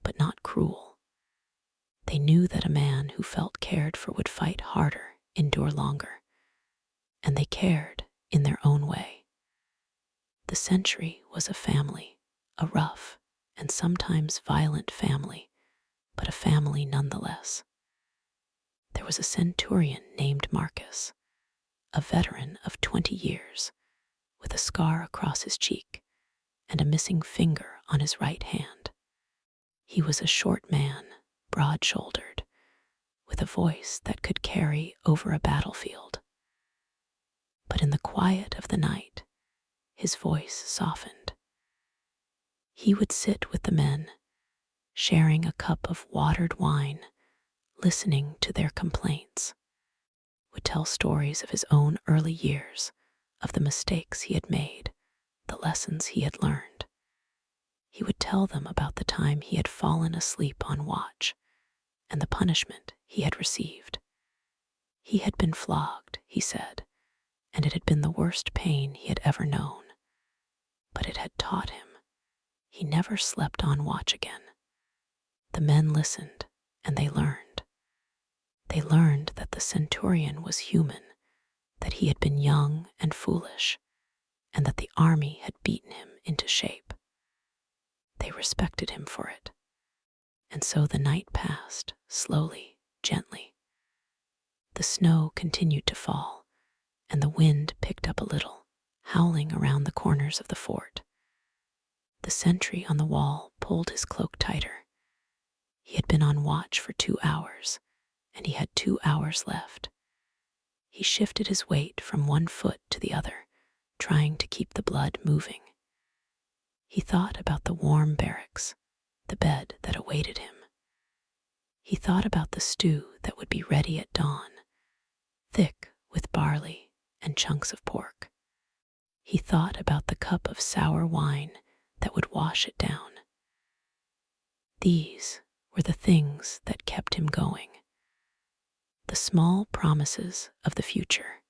but not cruel. They knew that a man who felt cared for would fight harder, endure longer, and they cared in their own way. The century was a family, a rough and sometimes violent family, but a family nonetheless. There was a centurion named Marcus, a veteran of 20 years, with a scar across his cheek and a missing finger on his right hand. He was a short man, broad-shouldered, with a voice that could carry over a battlefield. But in the quiet of the night, his voice softened. He would sit with the men, sharing a cup of watered wine, listening to their complaints, would tell stories of his own early years, of the mistakes he had made, the lessons he had learned. He would tell them about the time he had fallen asleep on watch and the punishment he had received. He had been flogged, he said, and it had been the worst pain he had ever known. But it had taught him. He never slept on watch again. The men listened, and they learned. They learned that the centurion was human, that he had been young and foolish, and that the army had beaten him into shape. They respected him for it. And so the night passed, slowly, gently. The snow continued to fall, and the wind picked up a little, howling around the corners of the fort. The sentry on the wall pulled his cloak tighter. He had been on watch for 2 hours, and he had 2 hours left. He shifted his weight from one foot to the other, trying to keep the blood moving. He thought about the warm barracks, the bed that awaited him. He thought about the stew that would be ready at dawn, thick with barley and chunks of pork. He thought about the cup of sour wine that would wash it down. These were the things that kept him going. The small promises of the future.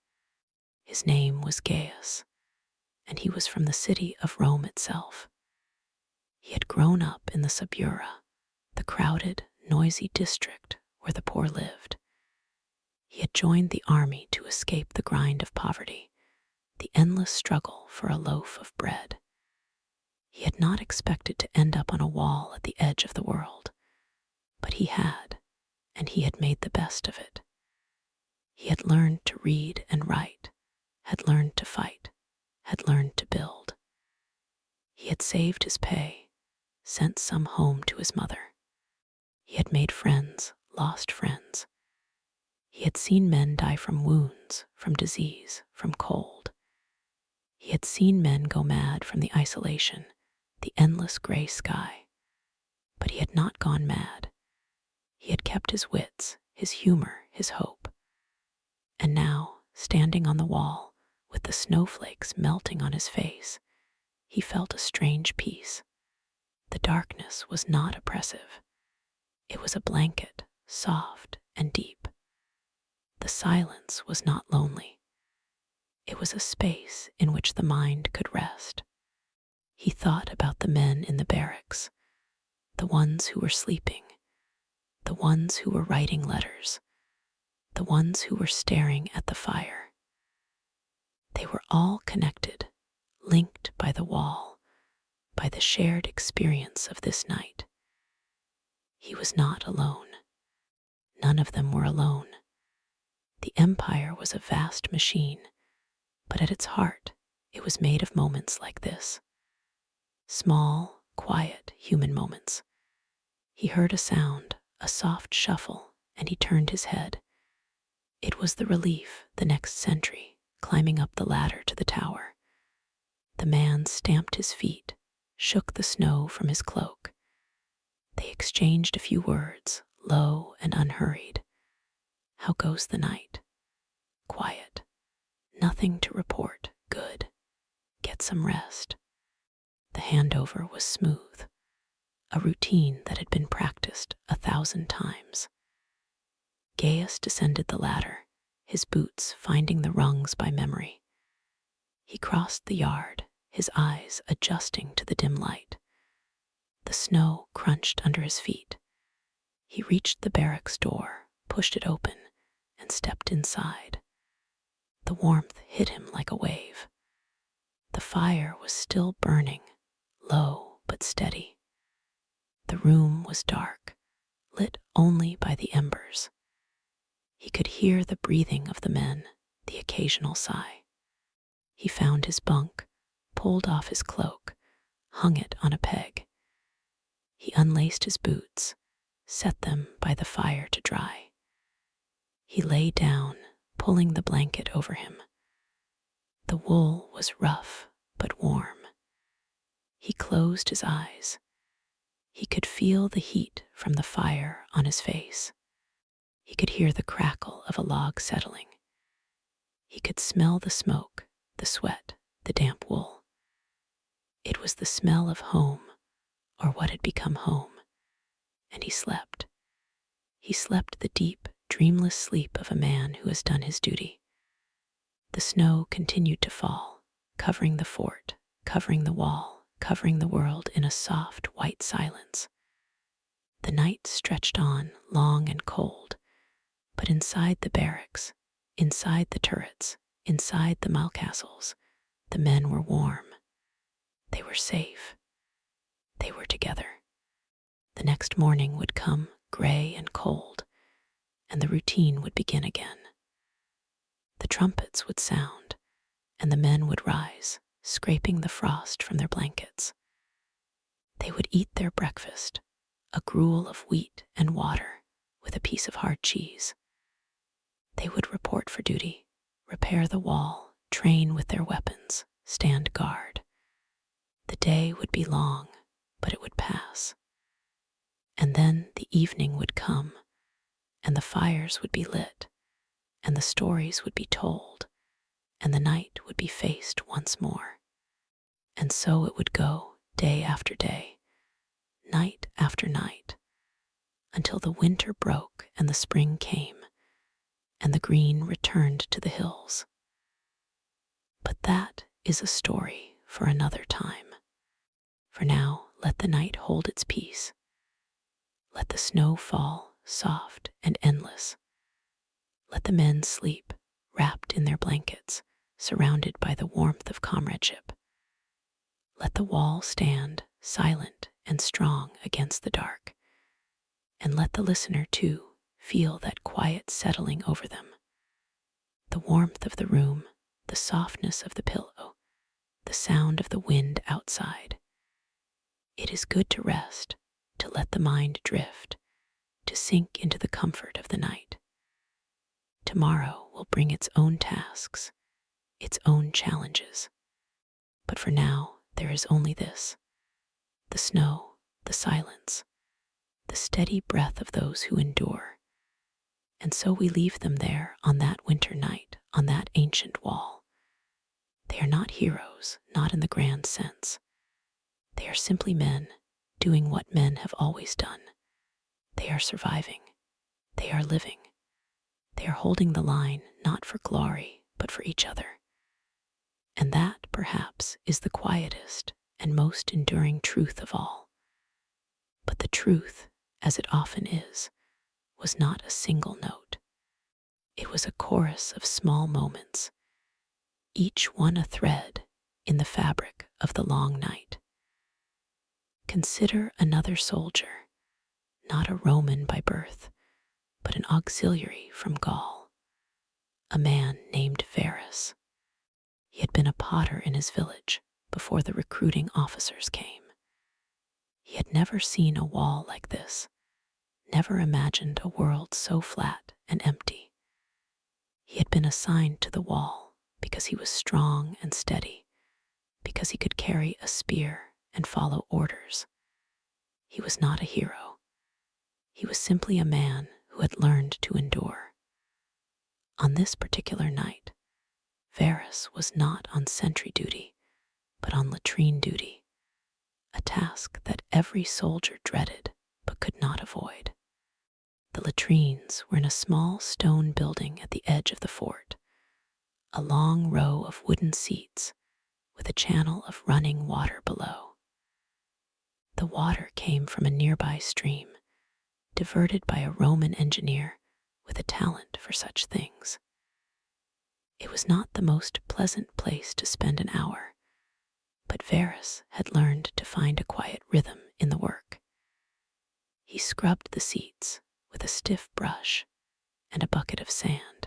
His name was Gaius, and he was from the city of Rome itself. He had grown up in the Suburra, the crowded, noisy district where the poor lived. He had joined the army to escape the grind of poverty, the endless struggle for a loaf of bread. He had not expected to end up on a wall at the edge of the world, but he had, and he had made the best of it. He had learned to read and write, had learned to fight, had learned to build. He had saved his pay, sent some home to his mother. He had made friends, lost friends. He had seen men die from wounds, from disease, from cold. He had seen men go mad from the isolation, the endless gray sky. But he had not gone mad. He had kept his wits, his humor, his hope. And now, standing on the wall, with the snowflakes melting on his face, he felt a strange peace. The darkness was not oppressive. It was a blanket, soft and deep. The silence was not lonely. It was a space in which the mind could rest. He thought about the men in the barracks, the ones who were sleeping, the ones who were writing letters, the ones who were staring at the fire. They were all connected, linked by the wall, by the shared experience of this night. He was not alone. None of them were alone. The empire was a vast machine, but at its heart, it was made of moments like this. Small, quiet, human moments. He heard a sound, a soft shuffle, and he turned his head. It was the relief, the next sentry, climbing up the ladder to the tower. The man stamped his feet, shook the snow from his cloak. They exchanged a few words, low and unhurried. How goes the night? Quiet. Nothing to report. Good. Get some rest. The handover was smooth, a routine that had been practiced 1,000 times. Gaius descended the ladder, his boots finding the rungs by memory. He crossed the yard, his eyes adjusting to the dim light. The snow crunched under his feet. He reached the barracks door, pushed it open, and stepped inside. The warmth hit him like a wave. The fire was still burning, low but steady. The room was dark, lit only by the embers. He could hear the breathing of the men, the occasional sigh. He found his bunk, pulled off his cloak, hung it on a peg. He unlaced his boots, set them by the fire to dry. He lay down, pulling the blanket over him. The wool was rough but warm. He closed his eyes. He could feel the heat from the fire on his face. He could hear the crackle of a log settling. He could smell the smoke, the sweat, the damp wool. It was the smell of home, or what had become home, and he slept. He slept the deep, dreamless sleep of a man who has done his duty. The snow continued to fall, covering the fort, covering the wall, covering the world in a soft, white silence. The night stretched on, long and cold, but inside the barracks, inside the turrets, inside the mile castles, the men were warm. They were safe. They were together. The next morning would come, gray and cold, and the routine would begin again. The trumpets would sound, and the men would rise, scraping the frost from their blankets. They would eat their breakfast, a gruel of wheat and water with a piece of hard cheese. They would report for duty, repair the wall, train with their weapons, stand guard. The day would be long, but it would pass. And then the evening would come, and the fires would be lit, and the stories would be told, and the night would be faced once more. And so it would go, day after day, night after night, until the winter broke and the spring came, and the green returned to the hills. But that is a story for another time. For now, let the night hold its peace. Let the snow fall, soft and endless. Let the men sleep, wrapped in their blankets, surrounded by the warmth of comradeship. Let the wall stand, silent and strong against the dark. And let the listener, too, feel that quiet settling over them. The warmth of the room, the softness of the pillow, the sound of the wind outside. It is good to rest, to let the mind drift, to sink into the comfort of the night. Tomorrow will bring its own tasks, its own challenges. But for now, there is only this: the snow, the silence, the steady breath of those who endure. And so we leave them there on that winter night, on that ancient wall. They are not heroes, not in the grand sense. They are simply men, doing what men have always done. They are surviving. They are living. They are holding the line, not for glory, but for each other. And that, perhaps, is the quietest and most enduring truth of all. But the truth, as it often is, was not a single note. It was a chorus of small moments, each one a thread in the fabric of the long night. Consider another soldier, not a Roman by birth, but an auxiliary from Gaul, a man named Varus. He had been a potter in his village before the recruiting officers came. He had never seen a wall like this, never imagined a world so flat and empty. He had been assigned to the wall because he was strong and steady, because he could carry a spear and follow orders. He was not a hero. He was simply a man who had learned to endure. On this particular night, Varus was not on sentry duty, but on latrine duty, a task that every soldier dreaded but could not avoid. The latrines were in a small stone building at the edge of the fort, a long row of wooden seats with a channel of running water below. The water came from a nearby stream, diverted by a Roman engineer with a talent for such things. It was not the most pleasant place to spend an hour, but Varus had learned to find a quiet rhythm in the work. He scrubbed the seats with a stiff brush and a bucket of sand.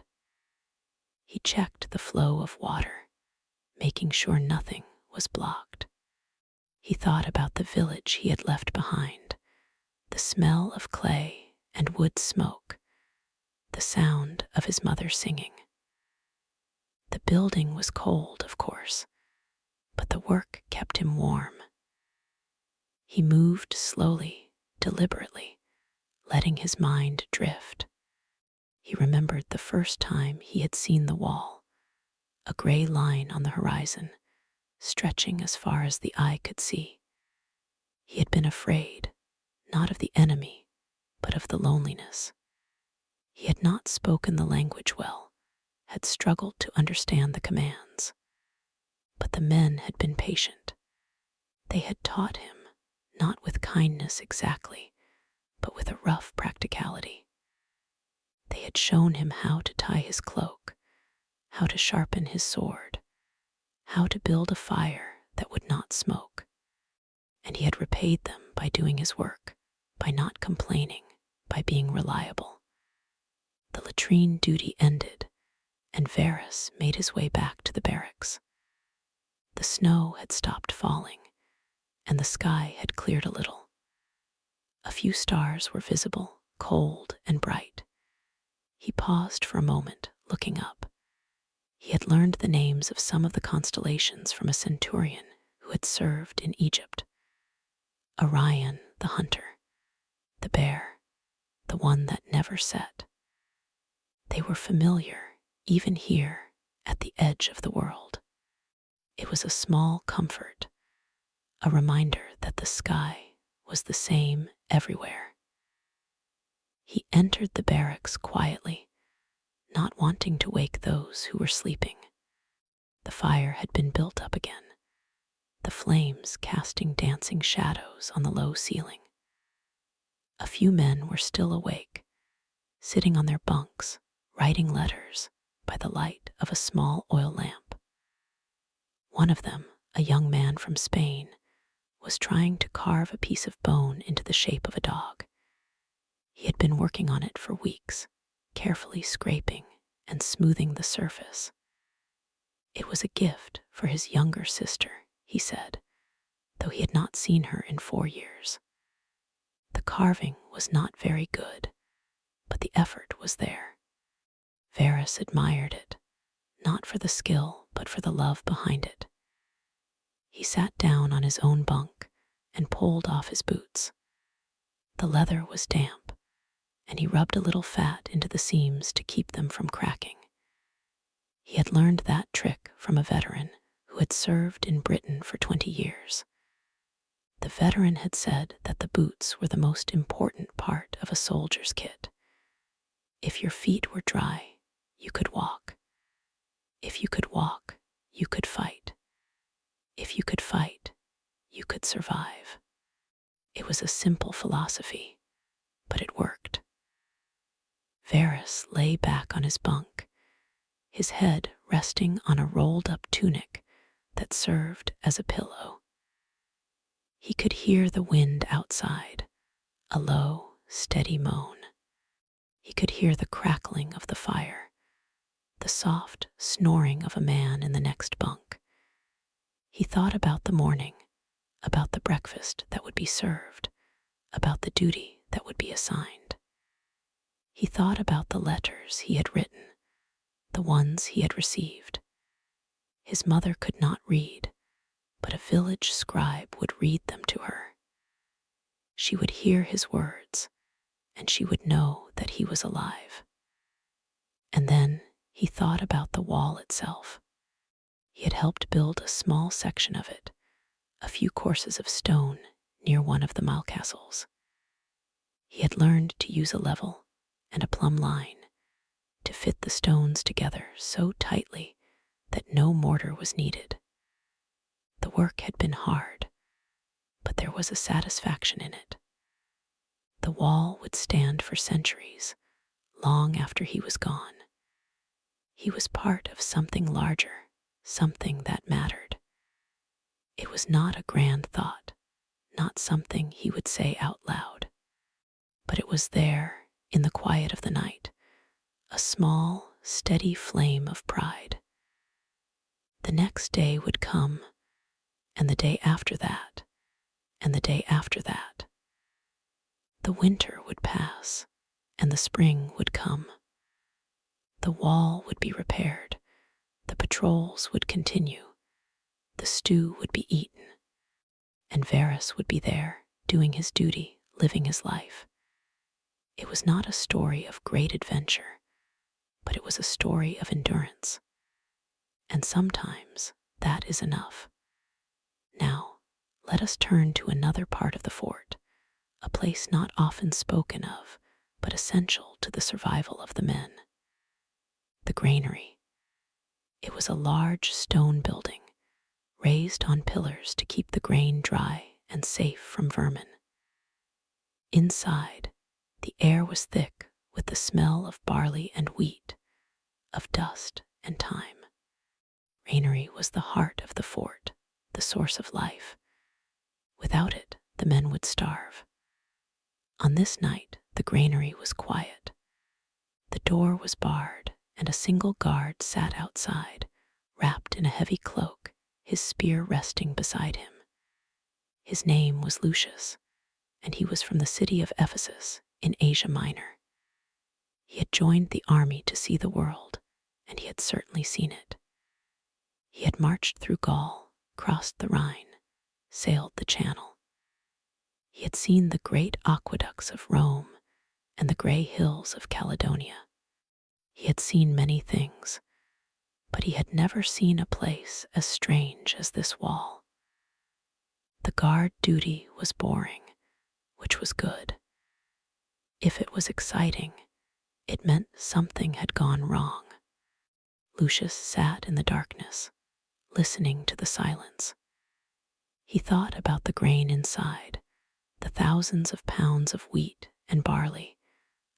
He checked the flow of water, making sure nothing was blocked. He thought about the village he had left behind, the smell of clay and wood smoke, the sound of his mother singing. The building was cold, of course, but the work kept him warm. He moved slowly, deliberately, letting his mind drift. He remembered the first time he had seen the wall, a gray line on the horizon, stretching as far as the eye could see. He had been afraid, not of the enemy, but of the loneliness. He had not spoken the language well, had struggled to understand the commands. But the men had been patient. They had taught him, not with kindness exactly, but with a rough practicality. They had shown him how to tie his cloak, how to sharpen his sword, how to build a fire that would not smoke. And he had repaid them by doing his work, by not complaining, by being reliable. The latrine duty ended, and Varus made his way back to the barracks. The snow had stopped falling, and the sky had cleared a little. A few stars were visible, cold and bright. He paused for a moment, looking up. He had learned the names of some of the constellations from a centurion who had served in Egypt. Orion, the hunter, the bear, the one that never set. They were familiar, even here, at the edge of the world. It was a small comfort, a reminder that the sky was the same everywhere. He entered the barracks quietly, not wanting to wake those who were sleeping. The fire had been built up again, the flames casting dancing shadows on the low ceiling. A few men were still awake, sitting on their bunks, writing letters by the light of a small oil lamp. One of them, a young man from Spain, was trying to carve a piece of bone into the shape of a dog. He had been working on it for weeks, carefully scraping and smoothing the surface. It was a gift for his younger sister, he said, though he had not seen her in 4 years. The carving was not very good, but the effort was there. Varus admired it, not for the skill, but for the love behind it. He sat down on his own bunk and pulled off his boots. The leather was damp, and he rubbed a little fat into the seams to keep them from cracking. He had learned that trick from a veteran who had served in Britain for 20 years. The veteran had said that the boots were the most important part of a soldier's kit. If your feet were dry, you could walk. If you could walk, you could fight. was a simple philosophy, but it worked. Varus lay back on his bunk, his head resting on a rolled-up tunic that served as a pillow. He could hear the wind outside, a low, steady moan. He could hear the crackling of the fire, the soft snoring of a man in the next bunk. He thought about the morning, about the breakfast that would be served, about the duty that would be assigned. He thought about the letters he had written, the ones he had received. His mother could not read, but a village scribe would read them to her. She would hear his words, and she would know that he was alive. And then he thought about the wall itself. He had helped build a small section of it, a few courses of stone near one of the mile castles. He had learned to use a level and a plumb line to fit the stones together so tightly that no mortar was needed. The work had been hard, but there was a satisfaction in it. The wall would stand for centuries, long after he was gone. He was part of something larger, something that mattered. It was not a grand thought, not something he would say out loud, but it was there in the quiet of the night, a small, steady flame of pride. The next day would come, and the day after that, and the day after that. The winter would pass, and the spring would come. The wall would be repaired, the patrols would continue, the stew would be eaten, and Varus would be there, doing his duty, living his life. It was not a story of great adventure, but it was a story of endurance. And sometimes that is enough. Now, let us turn to another part of the fort, a place not often spoken of, but essential to the survival of the men. The granary. It was a large stone building, raised on pillars to keep the grain dry and safe from vermin. Inside, the air was thick with the smell of barley and wheat, of dust and thyme. Granary was the heart of the fort, the source of life. Without it, the men would starve. On this night, the granary was quiet. The door was barred, and a single guard sat outside, wrapped in a heavy cloak, his spear resting beside him. His name was Lucius, and he was from the city of Ephesus in Asia Minor. He had joined the army to see the world, and he had certainly seen it. He had marched through Gaul, crossed the Rhine, sailed the Channel. He had seen the great aqueducts of Rome and the gray hills of Caledonia. He had seen many things, but he had never seen a place as strange as this wall. The guard duty was boring, which was good. If it was exciting, it meant something had gone wrong. Lucius sat in the darkness, listening to the silence. He thought about the grain inside, the thousands of pounds of wheat and barley,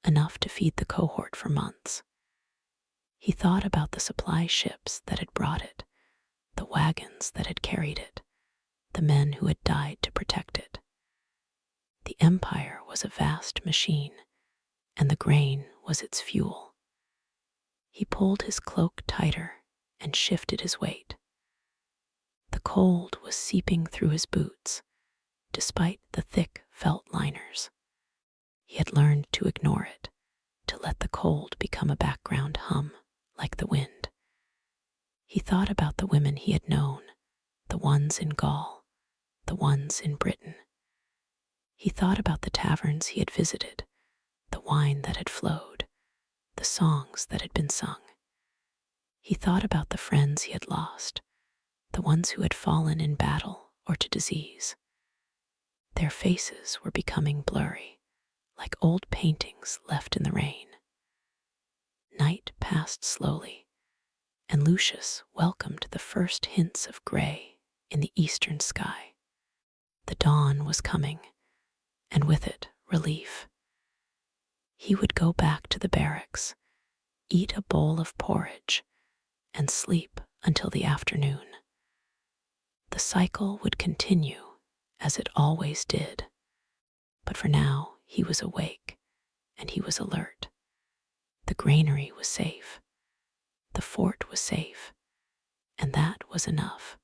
enough to feed the cohort for months. He thought about the supply ships that had brought it, the wagons that had carried it, the men who had died to protect it. The empire was a vast machine, and the grain was its fuel. He pulled his cloak tighter and shifted his weight. The cold was seeping through his boots, despite the thick felt liners. He had learned to ignore it, to let the cold become a background hum, like the wind. He thought about the women he had known, the ones in Gaul, the ones in Britain. He thought about the taverns he had visited, the wine that had flowed, the songs that had been sung. He thought about the friends he had lost, the ones who had fallen in battle or to disease. Their faces were becoming blurry, like old paintings left in the rain. Night passed slowly, and Lucius welcomed the first hints of gray in the eastern sky. The dawn was coming, and with it, relief. He would go back to the barracks, eat a bowl of porridge, and sleep until the afternoon. The cycle would continue, as it always did. But for now, he was awake, and he was alert. The granary was safe. The fort was safe, and that was enough.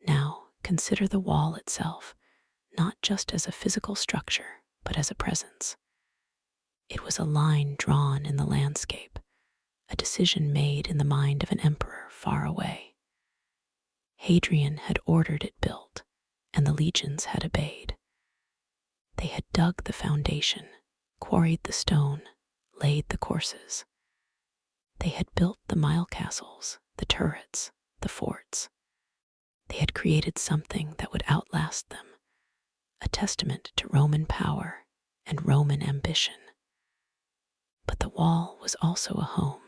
Now, consider the wall itself, not just as a physical structure, but as a presence. It was a line drawn in the landscape, a decision made in the mind of an emperor far away. Hadrian had ordered it built, and the legions had obeyed. They had dug the foundation, quarried the stone, laid the courses. They had built the mile castles, the turrets, the forts. They had created something that would outlast them, a testament to Roman power and Roman ambition. But the wall was also a home.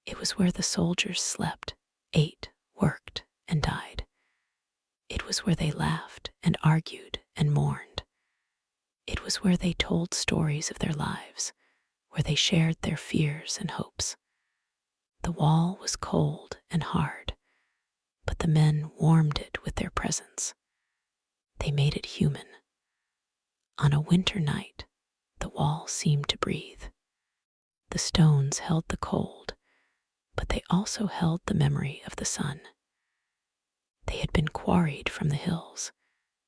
It was where the soldiers slept, ate, worked, and died. It was where they laughed and argued and mourned. It was where they told stories of their lives, where they shared their fears and hopes. The wall was cold and hard, but the men warmed it with their presence. They made it human. On a winter night, the wall seemed to breathe. The stones held the cold, but they also held the memory of the sun. They had been quarried from the hills,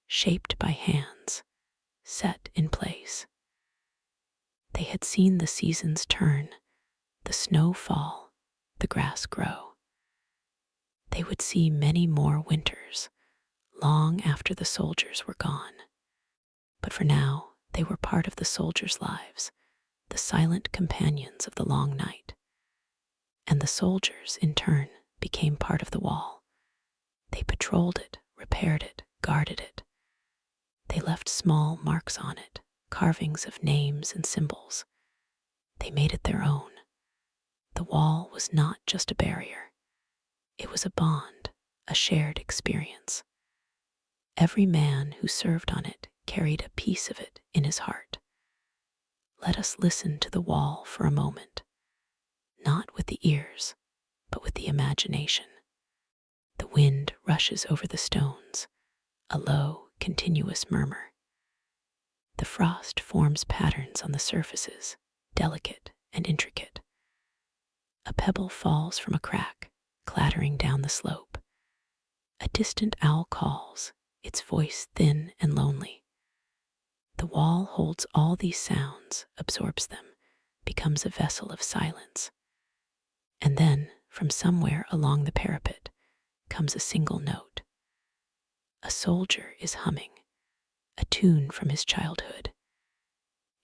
shaped by hands, set in place. They had seen the seasons turn, the snow fall, the grass grow. They would see many more winters, long after the soldiers were gone. But for now, they were part of the soldiers' lives, the silent companions of the long night. And the soldiers, in turn, became part of the wall. They patrolled it, repaired it, guarded it. They left small marks on it, carvings of names and symbols. They made it their own. The wall was not just a barrier. It was a bond, a shared experience. Every man who served on it carried a piece of it in his heart. Let us listen to the wall for a moment, not with the ears, but with the imagination. The wind rushes over the stones, a low, continuous murmur. The frost forms patterns on the surfaces, delicate and intricate. A pebble falls from a crack, clattering down the slope. A distant owl calls, its voice thin and lonely. The wall holds all these sounds, absorbs them, becomes a vessel of silence. And then, from somewhere along the parapet, comes a single note. A soldier is humming, a tune from his childhood.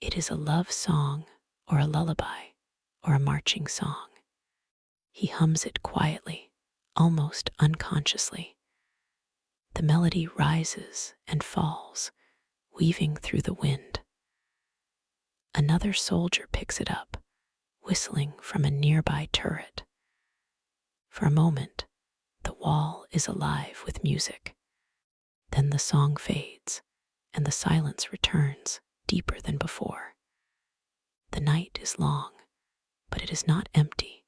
It is a love song, or a lullaby, or a marching song. He hums it quietly, almost unconsciously. The melody rises and falls, weaving through the wind. Another soldier picks it up, whistling from a nearby turret. For a moment, the wall is alive with music. Then the song fades, and the silence returns, deeper than before. The night is long, but it is not empty.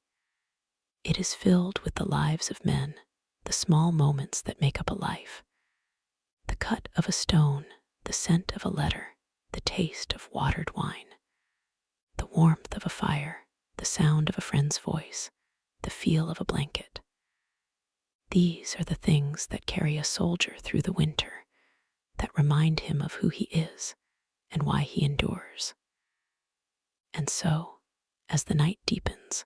It is filled with the lives of men, the small moments that make up a life. The cut of a stone, the scent of a letter, the taste of watered wine. The warmth of a fire, the sound of a friend's voice, the feel of a blanket. These are the things that carry a soldier through the winter, that remind him of who he is and why he endures. And so, as the night deepens,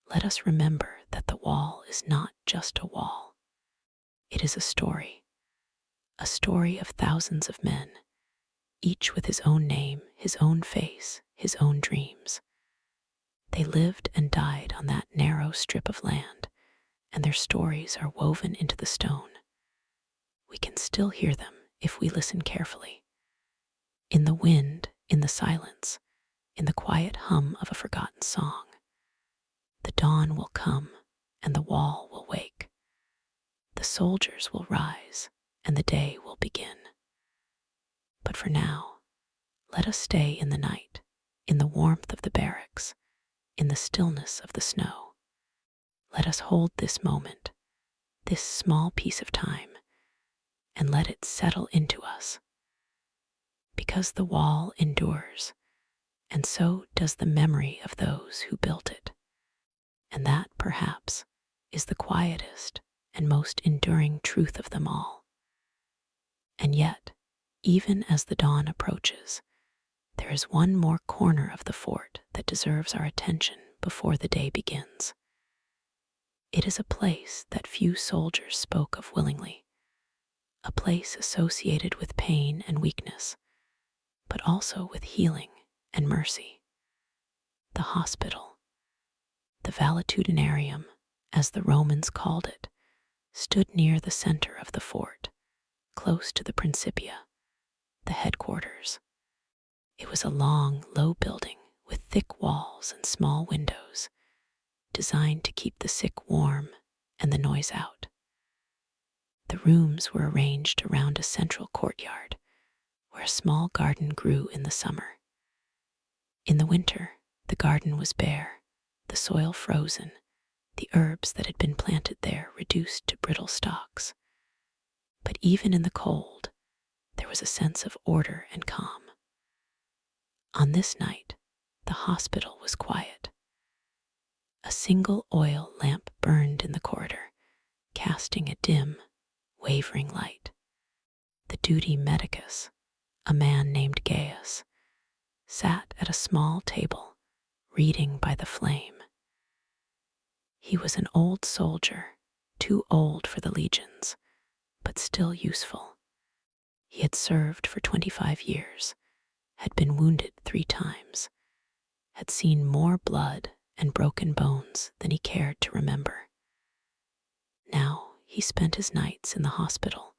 let us remember that the wall is not just a wall. It is a story of thousands of men, each with his own name, his own face, his own dreams. They lived and died on that narrow strip of land, and their stories are woven into the stone. We can still hear them if we listen carefully. In the wind, in the silence, in the quiet hum of a forgotten song. The dawn will come, and the wall will wake. The soldiers will rise, and the day will begin. But for now, let us stay in the night, in the warmth of the barracks, in the stillness of the snow. Let us hold this moment, this small piece of time, and let it settle into us. Because the wall endures, and so does the memory of those who built it. And that, perhaps, is the quietest and most enduring truth of them all. And yet, even as the dawn approaches, there is one more corner of the fort that deserves our attention before the day begins. It is a place that few soldiers spoke of willingly, a place associated with pain and weakness, but also with healing and mercy. The hospital, the valetudinarium, as the Romans called it, stood near the center of the fort, close to the Principia, the headquarters. It was a long, low building with thick walls and small windows, designed to keep the sick warm and the noise out. The rooms were arranged around a central courtyard, where a small garden grew in the summer. In the winter, the garden was bare, the soil frozen, the herbs that had been planted there reduced to brittle stalks. But even in the cold, there was a sense of order and calm. On this night, the hospital was quiet. A single oil lamp burned in the corridor, casting a dim, wavering light. The duty medicus, a man named Gaius, sat at a small table, reading by the flame. He was an old soldier, too old for the legions, but still useful. He had served for 25 years, had been wounded 3 times, had seen more blood and broken bones than he cared to remember. Now he spent his nights in the hospital,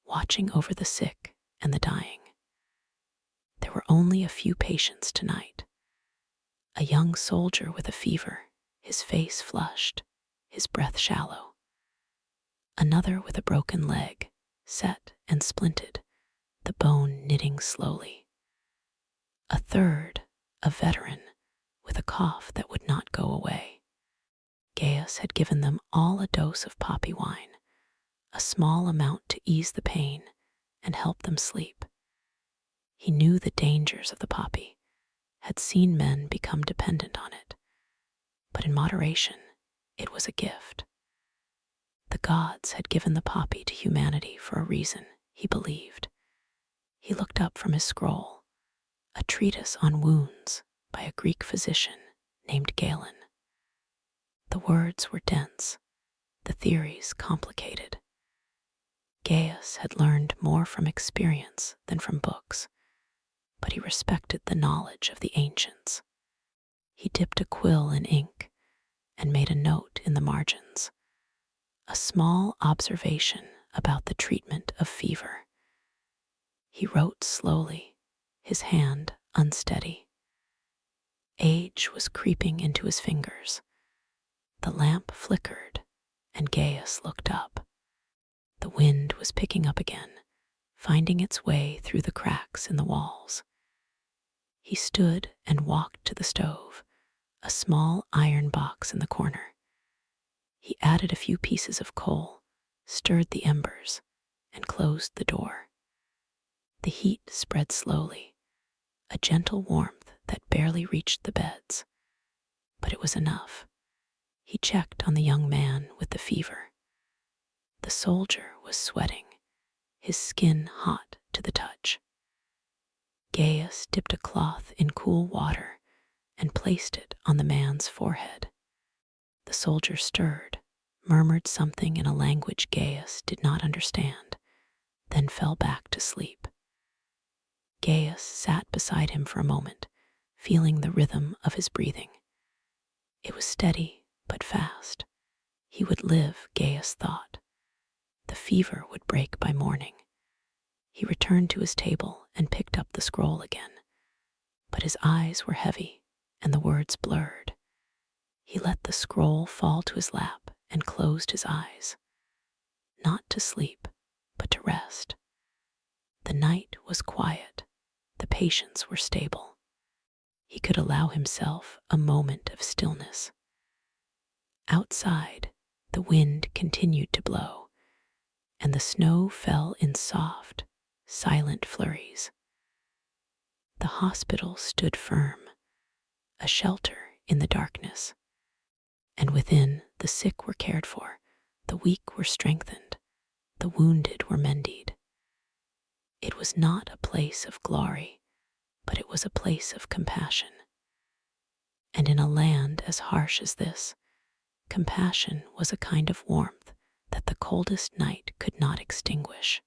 watching over the sick and the dying. There were only a few patients tonight. A young soldier with a fever, his face flushed, his breath shallow. Another with a broken leg, set and splinted, the bone knitting slowly. A third, a veteran, with a cough that would not go away. Gaius had given them all a dose of poppy wine, a small amount to ease the pain and help them sleep. He knew the dangers of the poppy, had seen men become dependent on it, but in moderation, it was a gift. The gods had given the poppy to humanity for a reason, he believed. He looked up from his scroll, a treatise on wounds by a Greek physician named Galen. The words were dense, the theories complicated. Gaius had learned more from experience than from books, but he respected the knowledge of the ancients. He dipped a quill in ink and made a note in the margins, a small observation about the treatment of fever. He wrote slowly, his hand unsteady. Age was creeping into his fingers. The lamp flickered, and Gaius looked up. The wind was picking up again, finding its way through the cracks in the walls. He stood and walked to the stove, a small iron box in the corner. He added a few pieces of coal, stirred the embers, and closed the door. The heat spread slowly, a gentle warmth that barely reached the beds. But it was enough. He checked on the young man with the fever. The soldier was sweating, his skin hot to the touch. Gaius dipped a cloth in cool water and placed it on the man's forehead. The soldier stirred, murmured something in a language Gaius did not understand, then fell back to sleep. Gaius sat beside him for a moment, feeling the rhythm of his breathing. It was steady, but fast. He would live, Gaius thought. The fever would break by morning. He returned to his table and picked up the scroll again, but his eyes were heavy and the words blurred. He let the scroll fall to his lap and closed his eyes, not to sleep, but to rest. The night was quiet. The patients were stable. He could allow himself a moment of stillness. Outside, the wind continued to blow, and the snow fell in soft, silent flurries. The hospital stood firm, a shelter in the darkness, and within the sick were cared for, the weak were strengthened, the wounded were mended. It was not a place of glory, but it was a place of compassion. And in a land as harsh as this, compassion was a kind of warmth that the coldest night could not extinguish.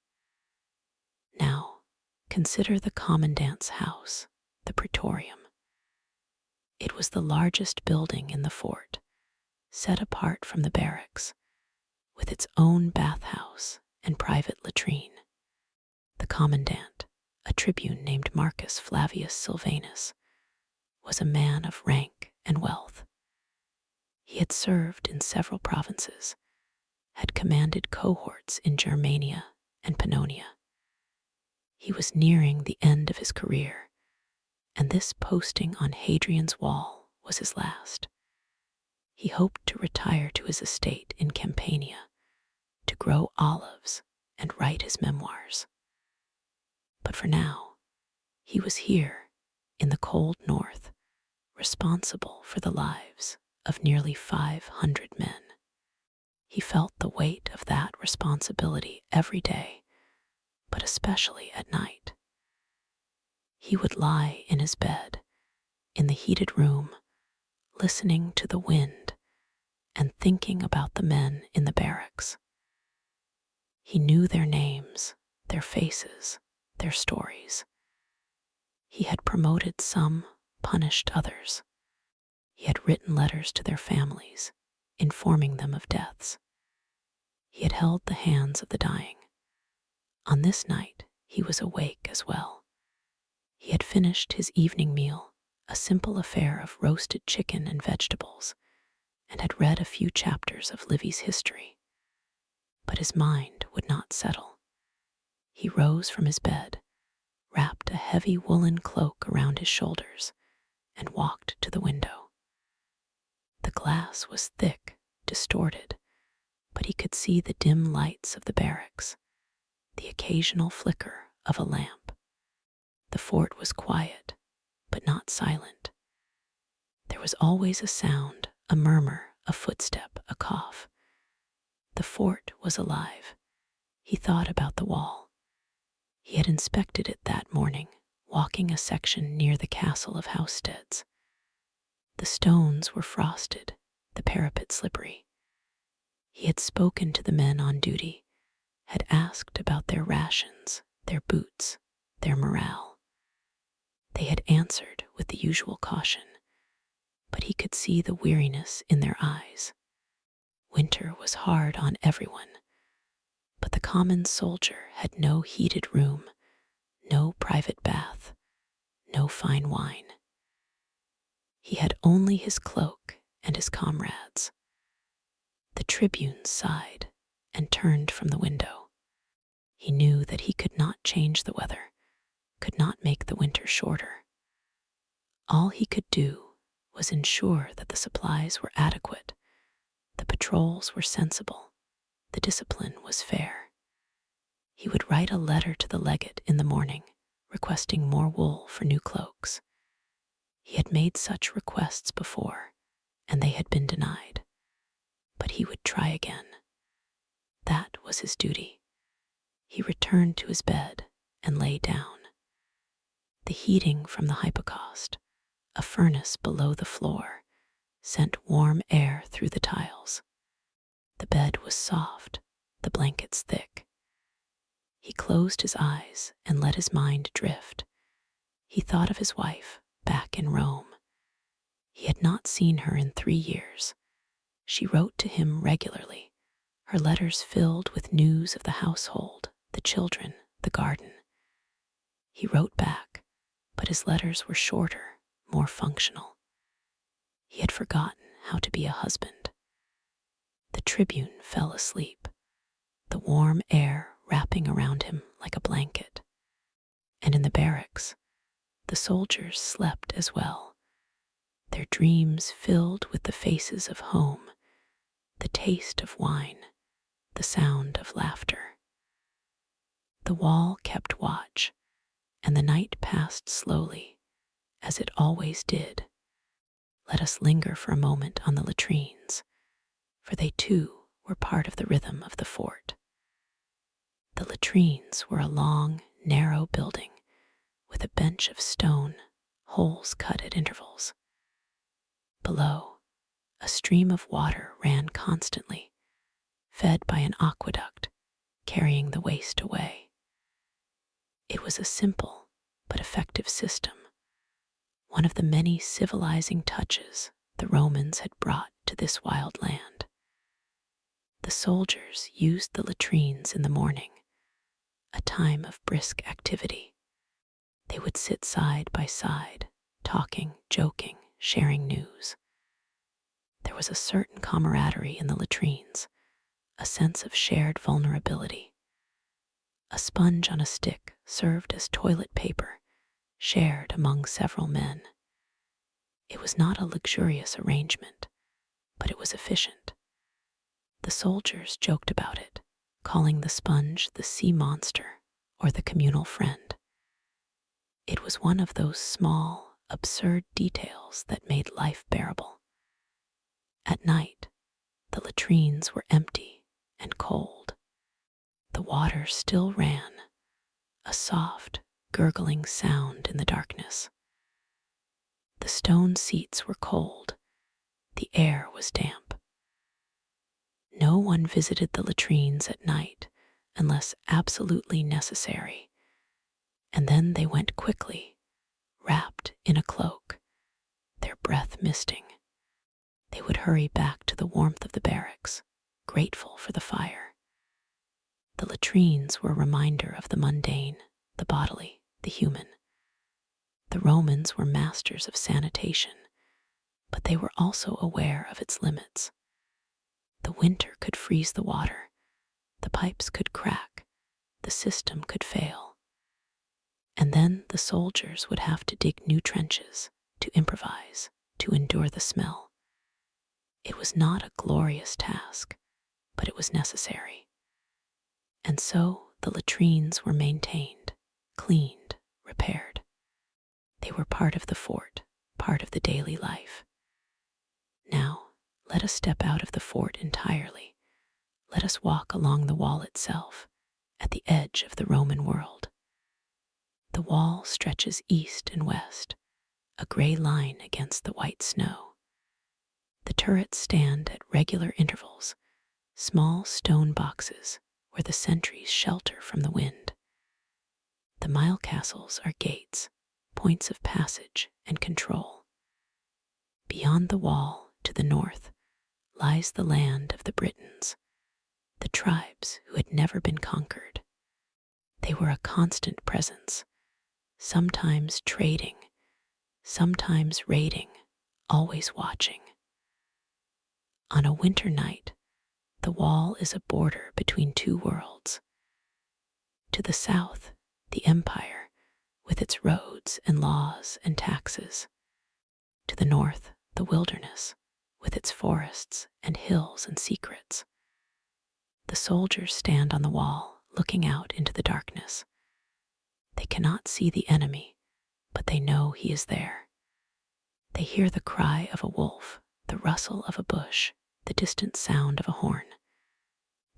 Now, consider the commandant's house, the praetorium. It was the largest building in the fort, set apart from the barracks, with its own bathhouse and private latrine. The commandant, a tribune named Marcus Flavius Silvanus, was a man of rank and wealth. He had served in several provinces, had commanded cohorts in Germania and Pannonia. He was nearing the end of his career, and this posting on Hadrian's wall was his last. He hoped to retire to his estate in Campania, to grow olives and write his memoirs. But for now, he was here, in the cold north, responsible for the lives of nearly 500 men. He felt the weight of that responsibility every day, but especially at night. He would lie in his bed, in the heated room, listening to the wind and thinking about the men in the barracks. He knew their names, their faces, their stories. He had promoted some, punished others. He had written letters to their families, informing them of deaths. He had held the hands of the dying. On this night, he was awake as well. He had finished his evening meal, a simple affair of roasted chicken and vegetables, and had read a few chapters of Livy's history. But his mind would not settle. He rose from his bed, wrapped a heavy woolen cloak around his shoulders, and walked to the window. The glass was thick, distorted, but he could see the dim lights of the barracks, the occasional flicker of a lamp. The fort was quiet, but not silent. There was always a sound, a murmur, a footstep, a cough. The fort was alive. He thought about the wall. He had inspected it that morning, walking a section near the castle of Housesteads. The stones were frosted, the parapet slippery. He had spoken to the men on duty, had asked about their rations, their boots, their morale. They had answered with the usual caution, but he could see the weariness in their eyes. Winter was hard on everyone, but the common soldier had no heated room, no private bath, no fine wine. He had only his cloak and his comrades. The tribune sighed and turned from the window. He knew that he could not change the weather, could not make the winter shorter. All he could do was ensure that the supplies were adequate, the patrols were sensible, the discipline was fair. He would write a letter to the legate in the morning, requesting more wool for new cloaks. He had made such requests before, and they had been denied. But he would try again. That was his duty. He returned to his bed and lay down. The heating from the hypocaust, a furnace below the floor, sent warm air through the tiles. The bed was soft, the blankets thick. He closed his eyes and let his mind drift. He thought of his wife back in Rome. He had not seen her in 3 years. She wrote to him regularly, her letters filled with news of the household, the children, the garden. He wrote back, but his letters were shorter, more functional. He had forgotten how to be a husband. The tribune fell asleep, the warm air wrapping around him like a blanket. And in the barracks, the soldiers slept as well, their dreams filled with the faces of home, the taste of wine, the sound of laughter. The wall kept watch, and the night passed slowly, as it always did. Let us linger for a moment on the latrines, for they too were part of the rhythm of the fort. The latrines were a long, narrow building with a bench of stone, holes cut at intervals. Below, a stream of water ran constantly, fed by an aqueduct carrying the waste away. It was a simple but effective system, one of the many civilizing touches the Romans had brought to this wild land. The soldiers used the latrines in the morning, a time of brisk activity. They would sit side by side, talking, joking, sharing news. There was a certain camaraderie in the latrines, a sense of shared vulnerability. A sponge on a stick served as toilet paper, shared among several men. It was not a luxurious arrangement, but it was efficient. The soldiers joked about it, calling the sponge the sea monster or the communal friend. It was one of those small, absurd details that made life bearable. At night, the latrines were empty and cold. The water still ran, a soft, gurgling sound in the darkness. The stone seats were cold, the air was damp. No one visited the latrines at night unless absolutely necessary, and then they went quickly, wrapped in a cloak, their breath misting. They would hurry back to the warmth of the barracks, grateful for the fire. The latrines were a reminder of the mundane, the bodily, the human. The Romans were masters of sanitation, but they were also aware of its limits. The winter could freeze the water, the pipes could crack, the system could fail. And then the soldiers would have to dig new trenches, to improvise, to endure the smell. It was not a glorious task, but it was necessary. And so the latrines were maintained, cleaned, repaired. They were part of the fort, part of the daily life. Now, let us step out of the fort entirely. Let us walk along the wall itself, at the edge of the Roman world. The wall stretches east and west, a gray line against the white snow. The turrets stand at regular intervals, small stone boxes where the sentries shelter from the wind. The mile castles are gates, points of passage and control. Beyond the wall, to the north, lies the land of the Britons, the tribes who had never been conquered. They were a constant presence, sometimes trading, sometimes raiding, always watching. On a winter night, the wall is a border between two worlds. To the south, the empire, with its roads and laws and taxes. To the north, the wilderness, with its forests and hills and secrets. The soldiers stand on the wall, looking out into the darkness. They cannot see the enemy, but they know he is there. They hear the cry of a wolf, the rustle of a bush, the distant sound of a horn.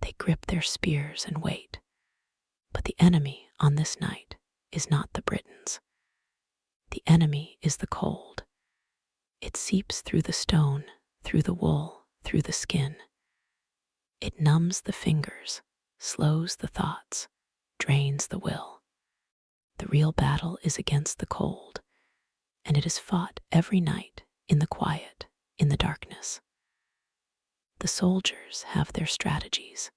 They grip their spears and wait. But the enemy on this night is not the Britons. The enemy is the cold. It seeps through the stone, through the wool, through the skin. It numbs the fingers, slows the thoughts, drains the will. The real battle is against the cold, and it is fought every night in the quiet, in the darkness. The soldiers have their strategies.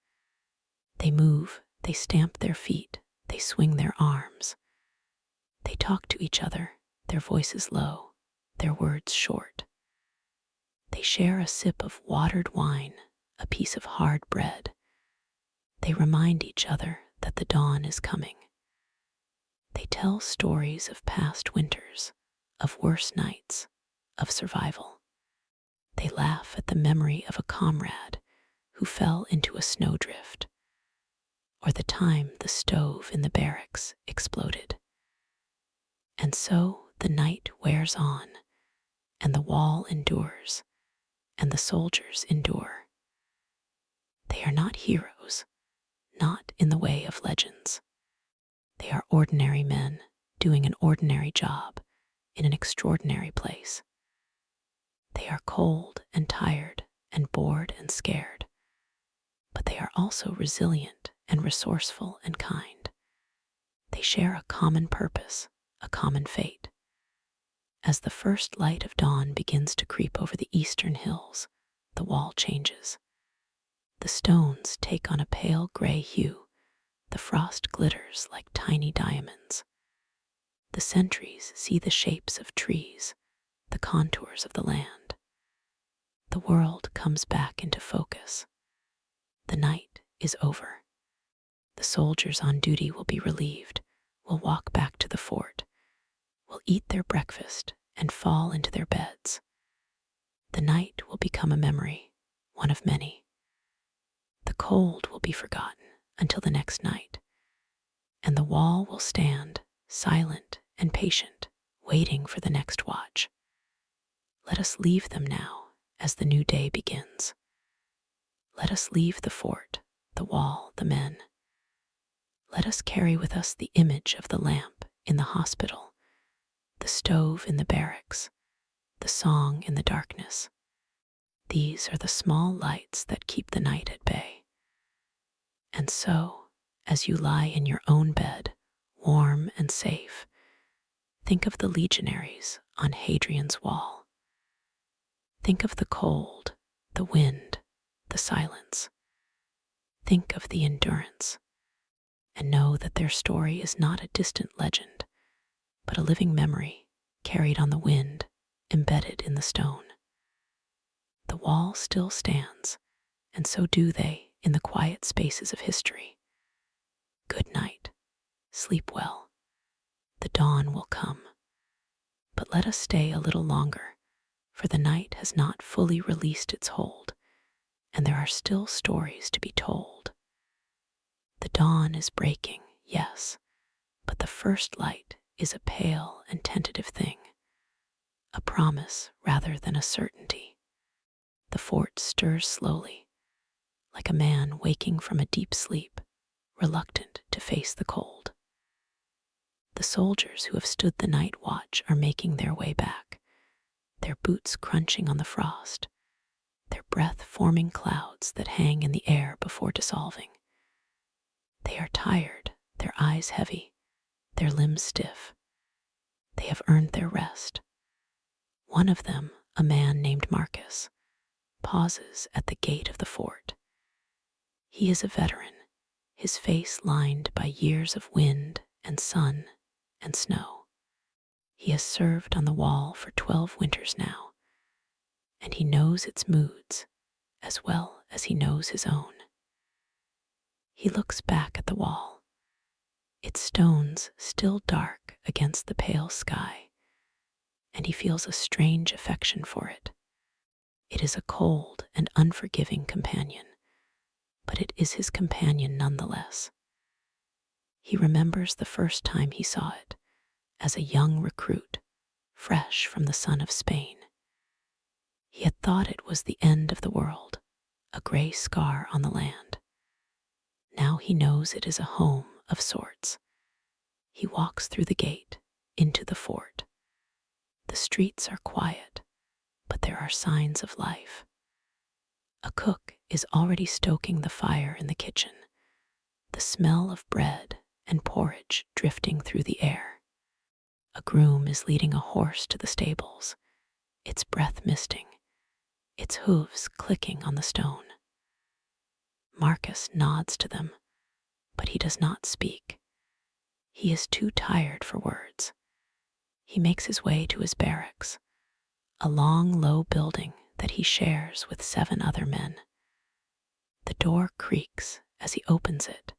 They move, they stamp their feet, they swing their arms. They talk to each other, their voices low, their words short. They share a sip of watered wine, a piece of hard bread. They remind each other that the dawn is coming. They tell stories of past winters, of worse nights, of survival. They laugh at the memory of a comrade who fell into a snowdrift, or the time the stove in the barracks exploded. And so the night wears on, and the wall endures, and the soldiers endure. They are not heroes, not in the way of legends. They are ordinary men doing an ordinary job in an extraordinary place. They are cold and tired and bored and scared, but they are also resilient and resourceful and kind. They share a common purpose, a common fate. As the first light of dawn begins to creep over the eastern hills, the wall changes. The stones take on a pale gray hue. The frost glitters like tiny diamonds. The sentries see the shapes of trees, the contours of the land. The world comes back into focus. The night is over. The soldiers on duty will be relieved, will walk back to the fort, will eat their breakfast and fall into their beds. The night will become a memory, one of many. The cold will be forgotten until the next night, and the wall will stand, silent and patient, waiting for the next watch. Let us leave them now as the new day begins. Let us leave the fort, the wall, the men. Let us carry with us the image of the lamp in the hospital, the stove in the barracks, the song in the darkness. These are the small lights that keep the night at bay. And so, as you lie in your own bed, warm and safe, think of the legionaries on Hadrian's wall. Think of the cold, the wind, the silence. Think of the endurance, and know that their story is not a distant legend, but a living memory carried on the wind, embedded in the stone. The wall still stands, and so do they in the quiet spaces of history. Good night. Sleep well. The dawn will come. But let us stay a little longer, for the night has not fully released its hold, and there are still stories to be told. The dawn is breaking, yes, but the first light is a pale and tentative thing, a promise rather than a certainty. The fort stirs slowly, like a man waking from a deep sleep, reluctant to face the cold. The soldiers who have stood the night watch are making their way back, their boots crunching on the frost, their breath forming clouds that hang in the air before dissolving. They are tired, their eyes heavy, their limbs stiff. They have earned their rest. One of them, a man named Marcus, pauses at the gate of the fort. He is a veteran, his face lined by years of wind and sun and snow. He has served on the wall for 12 winters now, and he knows its moods as well as he knows his own. He looks back at the wall, its stones still dark against the pale sky, and he feels a strange affection for it. It is a cold and unforgiving companion, but it is his companion nonetheless. He remembers the first time he saw it, as a young recruit, fresh from the sun of Spain. He had thought it was the end of the world, a gray scar on the land. Now he knows it is a home of sorts. He walks through the gate, into the fort. The streets are quiet, but there are signs of life. A cook is already stoking the fire in the kitchen, the smell of bread and porridge drifting through the air. A groom is leading a horse to the stables, its breath misting, its hooves clicking on the stone. Marcus nods to them, but he does not speak. He is too tired for words. He makes his way to his barracks, a long, low building that he shares with 7 other men. The door creaks as he opens it,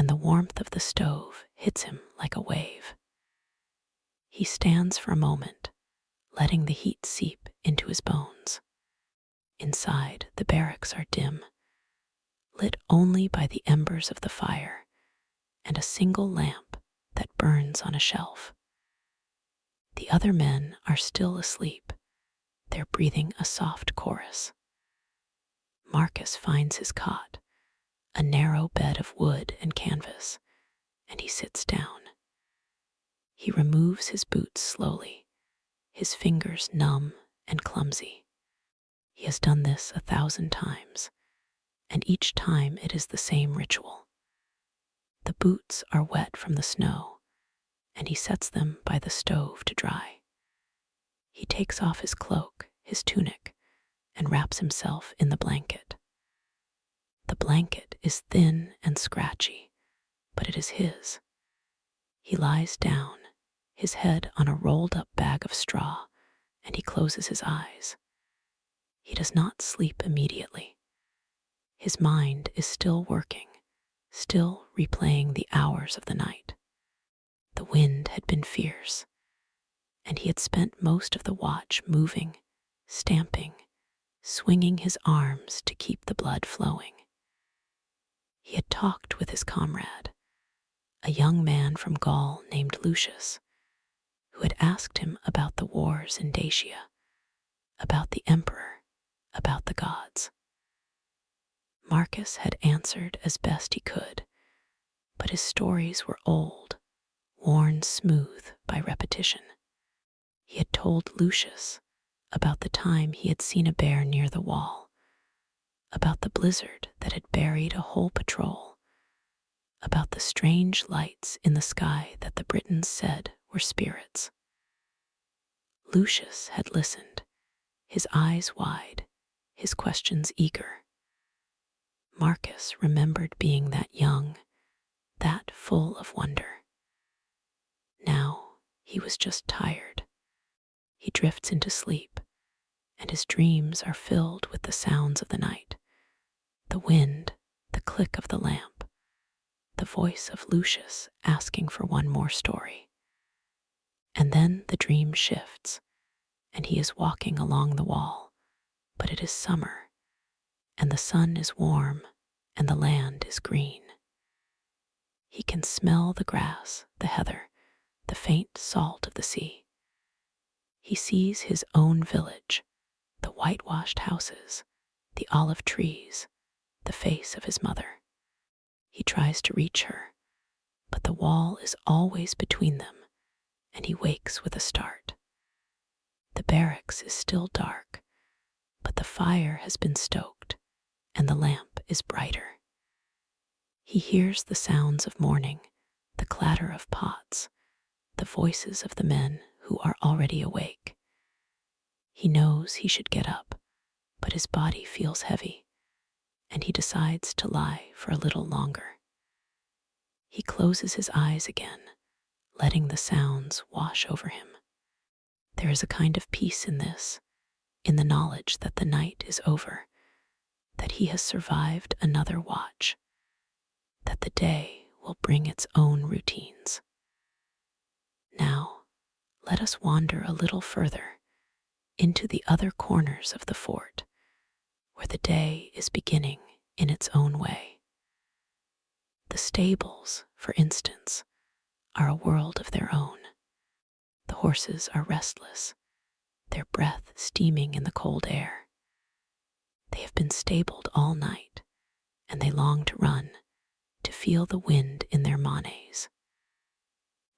and the warmth of the stove hits him like a wave. He stands for a moment, letting the heat seep into his bones. Inside, the barracks are dim, lit only by the embers of the fire and a single lamp that burns on a shelf. The other men are still asleep, their breathing a soft chorus. Marcus finds his cot, a narrow bed of wood and canvas, and he sits down. He removes his boots slowly, his fingers numb and clumsy. He has done this 1,000 times, and each time it is the same ritual. The boots are wet from the snow, and he sets them by the stove to dry. He takes off his cloak, his tunic, and wraps himself in the blanket. The blanket is thin and scratchy, but it is his. He lies down, his head on a rolled-up bag of straw, and he closes his eyes. He does not sleep immediately. His mind is still working, still replaying the hours of the night. The wind had been fierce, and he had spent most of the watch moving, stamping, swinging his arms to keep the blood flowing. He had talked with his comrade, a young man from Gaul named Lucius, who had asked him about the wars in Dacia, about the emperor, about the gods. Marcus had answered as best he could, but his stories were old, worn smooth by repetition. He had told Lucius about the time he had seen a bear near the wall, about the blizzard that had buried a whole patrol, about the strange lights in the sky that the Britons said were spirits. Lucius had listened, his eyes wide, his questions eager. Marcus remembered being that young, that full of wonder. Now he was just tired. He drifts into sleep, and his dreams are filled with the sounds of the night, the wind, the click of the lamp, the voice of Lucius asking for one more story. And then the dream shifts, and he is walking along the wall, but it is summer, and the sun is warm, and the land is green. He can smell the grass, the heather, the faint salt of the sea. He sees his own village, the whitewashed houses, the olive trees, the face of his mother. He tries to reach her, but the wall is always between them, and he wakes with a start. The barracks is still dark, but the fire has been stoked, and the lamp is brighter. He hears the sounds of morning, the clatter of pots, the voices of the men who are already awake. He knows he should get up, but his body feels heavy, and he decides to lie for a little longer. He closes his eyes again, letting the sounds wash over him. There is a kind of peace in this, in the knowledge that the night is over, that he has survived another watch, that the day will bring its own routines. Now, let us wander a little further into the other corners of the fort, where the day is beginning in its own way. The stables, for instance, are a world of their own. The horses are restless, their breath steaming in the cold air. They have been stabled all night, and they long to run, to feel the wind in their manes.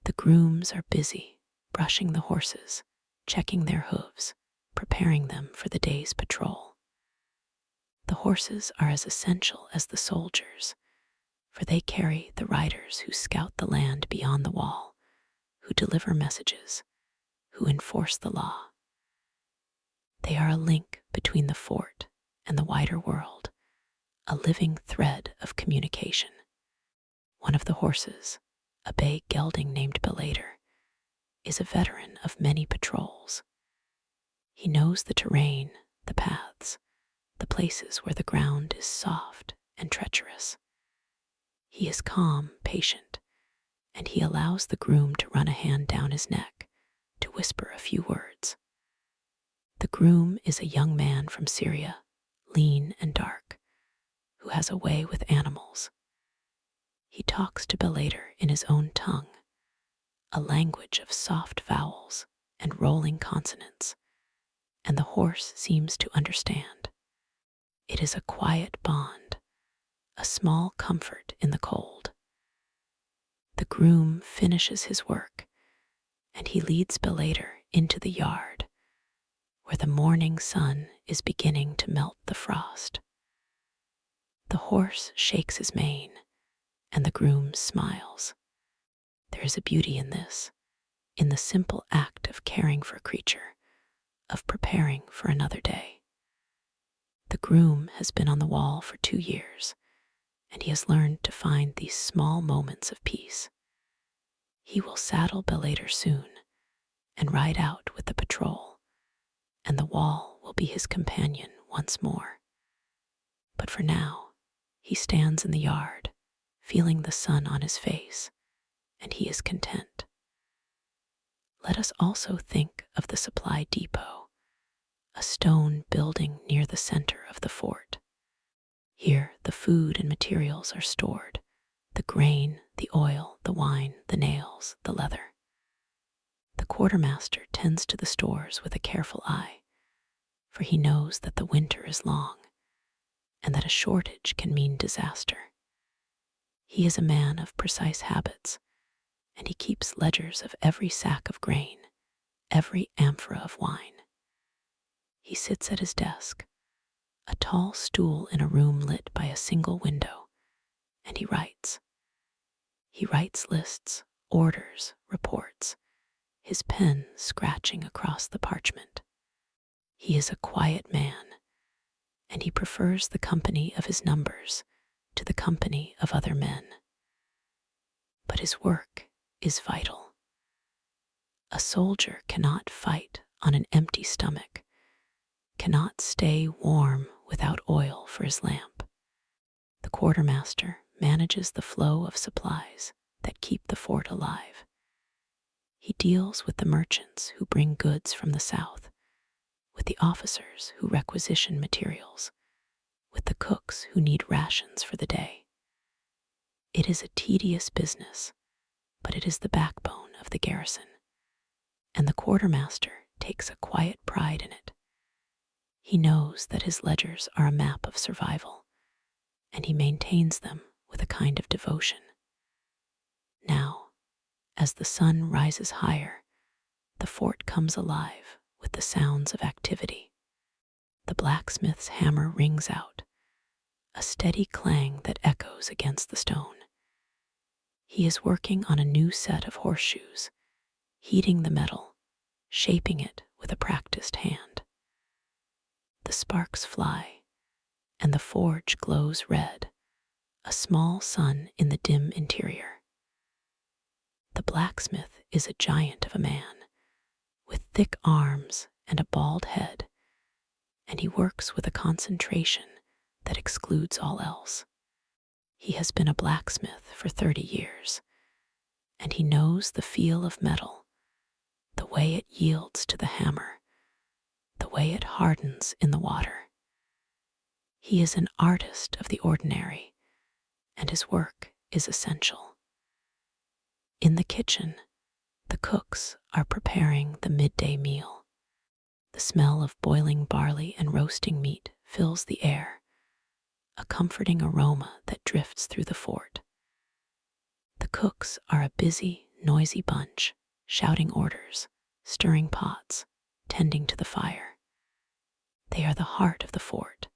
The grooms are busy, brushing the horses, checking their hooves, preparing them for the day's patrol. The horses are as essential as the soldiers, for they carry the riders who scout the land beyond the wall, who deliver messages, who enforce the law. They are a link between the fort and the wider world, a living thread of communication. One of the horses, a bay gelding named Belater, is a veteran of many patrols. He knows the terrain, the paths, the places where the ground is soft and treacherous. He is calm, patient, and he allows the groom to run a hand down his neck to whisper a few words. The groom is a young man from Syria, lean and dark, who has a way with animals. He talks to Belater in his own tongue, a language of soft vowels and rolling consonants, and the horse seems to understand. It is a quiet bond, a small comfort in the cold. The groom finishes his work, and he leads Belater into the yard, where the morning sun is beginning to melt the frost. The horse shakes his mane, and the groom smiles. There is a beauty in this, in the simple act of caring for a creature, of preparing for another day. The groom has been on the wall for 2 years, and he has learned to find these small moments of peace. He will saddle Belater soon and ride out with the patrol, and the wall will be his companion once more. But for now, he stands in the yard, feeling the sun on his face, and he is content. Let us also think of the supply depot, a stone building near the center of the fort. Here the food and materials are stored, the grain, the oil, the wine, the nails, the leather. The quartermaster tends to the stores with a careful eye, for he knows that the winter is long and that a shortage can mean disaster. He is a man of precise habits, and he keeps ledgers of every sack of grain, every amphora of wine. He sits at his desk, a tall stool in a room lit by a single window, and he writes. He writes lists, orders, reports, his pen scratching across the parchment. He is a quiet man, and he prefers the company of his numbers to the company of other men. But his work is vital. A soldier cannot fight on an empty stomach, cannot stay warm without oil for his lamp. The quartermaster manages the flow of supplies that keep the fort alive. He deals with the merchants who bring goods from the south, with the officers who requisition materials, with the cooks who need rations for the day. It is a tedious business, but it is the backbone of the garrison, and the quartermaster takes a quiet pride in it. He knows that his ledgers are a map of survival, and he maintains them with a kind of devotion. Now, as the sun rises higher, the fort comes alive with the sounds of activity. The blacksmith's hammer rings out, a steady clang that echoes against the stone. He is working on a new set of horseshoes, heating the metal, shaping it with a practiced hand. The sparks fly, and the forge glows red, a small sun in the dim interior. The blacksmith is a giant of a man, with thick arms and a bald head, and he works with a concentration that excludes all else. He has been a blacksmith for 30 years, and he knows the feel of metal, the way it yields to the hammer, the way it hardens in the water. He is an artist of the ordinary, and his work is essential. In the kitchen, the cooks are preparing the midday meal. The smell of boiling barley and roasting meat fills the air, a comforting aroma that drifts through the fort. The cooks are a busy, noisy bunch, shouting orders, stirring pots, tending to the fire. They are the heart of the fort,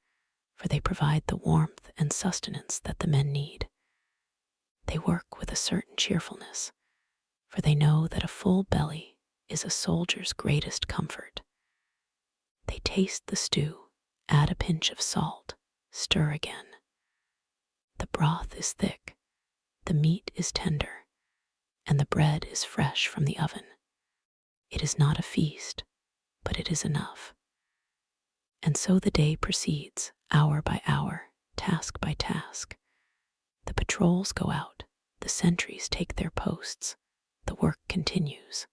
for they provide the warmth and sustenance that the men need. They work with a certain cheerfulness, for they know that a full belly is a soldier's greatest comfort. They taste the stew, add a pinch of salt, stir again. The broth is thick, the meat is tender, and the bread is fresh from the oven. It is not a feast, but it is enough. And so the day proceeds, hour by hour, task by task. The patrols go out, the sentries take their posts, the work continues.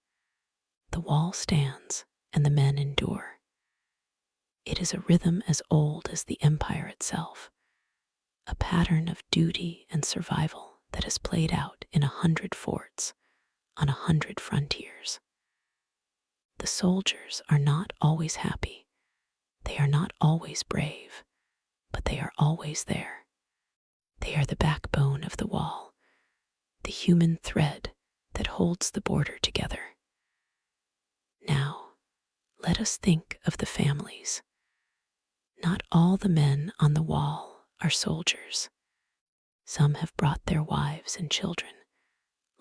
The wall stands, and the men endure. It is a rhythm as old as the empire itself, a pattern of duty and survival that has played out in 100 forts on 100 frontiers. The soldiers are not always happy, they are not always brave, but they are always there. They are the backbone of the wall, the human thread that holds the border together. Now, let us think of the families. Not all the men on the wall are soldiers. Some have brought their wives and children,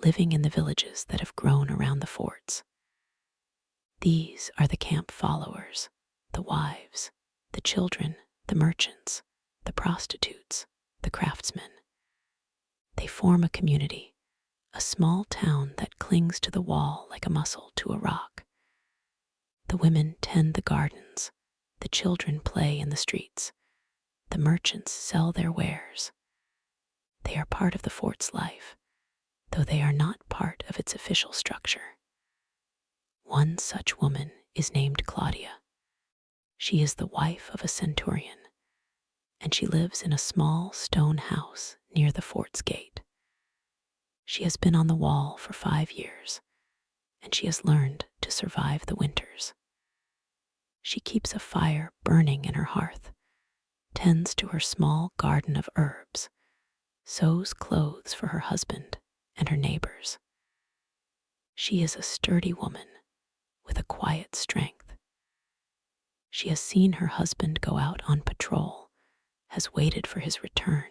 living in the villages that have grown around the forts. These are the camp followers, the wives, the children, the merchants, the prostitutes, the craftsmen. They form a community, a small town that clings to the wall like a muscle to a rock. The women tend the gardens, the children play in the streets, the merchants sell their wares. They are part of the fort's life, though they are not part of its official structure. One such woman is named Claudia. She is the wife of a centurion, and she lives in a small stone house near the fort's gate. She has been on the wall for 5 years, and she has learned to survive the winters. She keeps a fire burning in her hearth, tends to her small garden of herbs, sews clothes for her husband and her neighbors. She is a sturdy woman with a quiet strength. She has seen her husband go out on patrol, has waited for his return,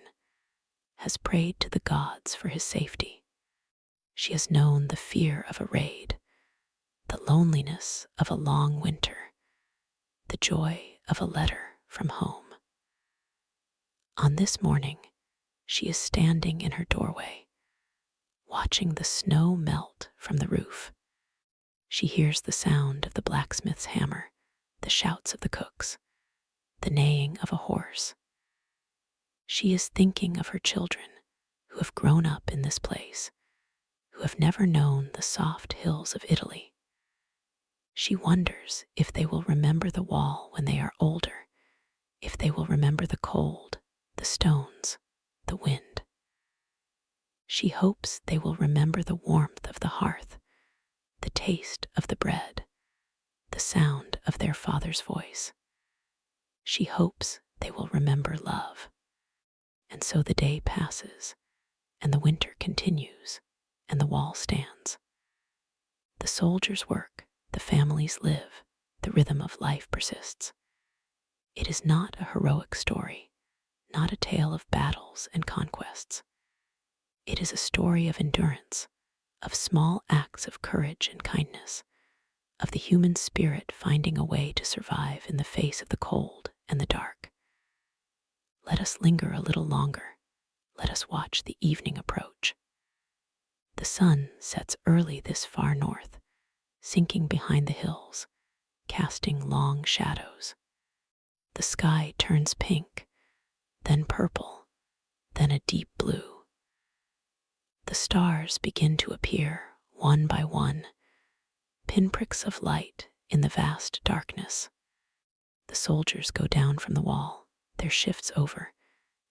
has prayed to the gods for his safety. She has known the fear of a raid, the loneliness of a long winter, the joy of a letter from home. On this morning, she is standing in her doorway, watching the snow melt from the roof. She hears the sound of the blacksmith's hammer, the shouts of the cooks, the neighing of a horse. She is thinking of her children who have grown up in this place, who have never known the soft hills of Italy. She wonders if they will remember the wall when they are older, if they will remember the cold, the stones, the wind. She hopes they will remember the warmth of the hearth, the taste of the bread, the sound of their father's voice. She hopes they will remember love. And so the day passes, and the winter continues, and the wall stands. The soldiers work, the families live, the rhythm of life persists. It is not a heroic story, not a tale of battles and conquests. It is a story of endurance, of small acts of courage and kindness, of the human spirit finding a way to survive in the face of the cold and the dark. Let us linger a little longer. Let us watch the evening approach. The sun sets early this far north, sinking behind the hills, casting long shadows. The sky turns pink, then purple, then a deep blue. The stars begin to appear one by one, pinpricks of light in the vast darkness. The soldiers go down from the wall, their shifts over,